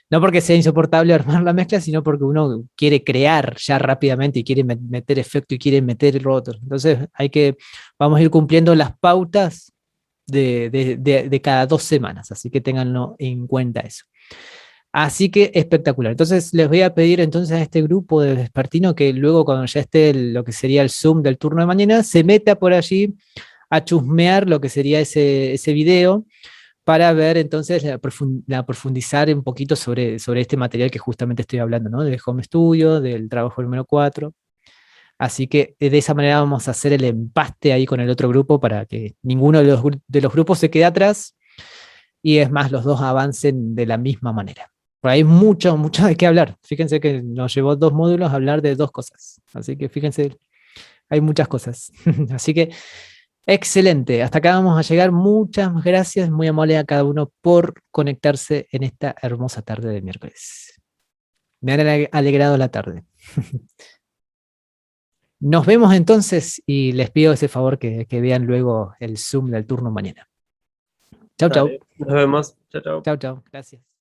no porque sea insoportable armar la mezcla, sino porque uno quiere crear ya rápidamente y quiere meter efecto y quiere meter el otro. Entonces vamos a ir cumpliendo las pautas de cada 2 semanas, así que ténganlo en cuenta eso. Así que espectacular. Entonces les voy a pedir entonces a este grupo de Vespertino que luego cuando ya esté lo que sería el Zoom del turno de mañana, se meta por allí a chusmear lo que sería ese video para ver entonces, profundizar un poquito sobre este material que justamente estoy hablando, ¿no? Del Home Studio, del trabajo número 4. Así que de esa manera vamos a hacer el empaste ahí con el otro grupo para que ninguno de los grupos se quede atrás y es más, los dos avancen de la misma manera. Por ahí hay mucho, mucho de qué hablar. Fíjense que nos llevó 2 módulos a hablar de 2 cosas. Así que fíjense, hay muchas cosas. Así que excelente. Hasta acá vamos a llegar. Muchas gracias. Muy amable a cada uno por conectarse en esta hermosa tarde de miércoles. Me han alegrado la tarde. Nos vemos entonces y les pido ese favor que vean luego el Zoom del turno mañana. Chau, chau. Dale, nos vemos. Chao, chao. Chau, chau. Gracias.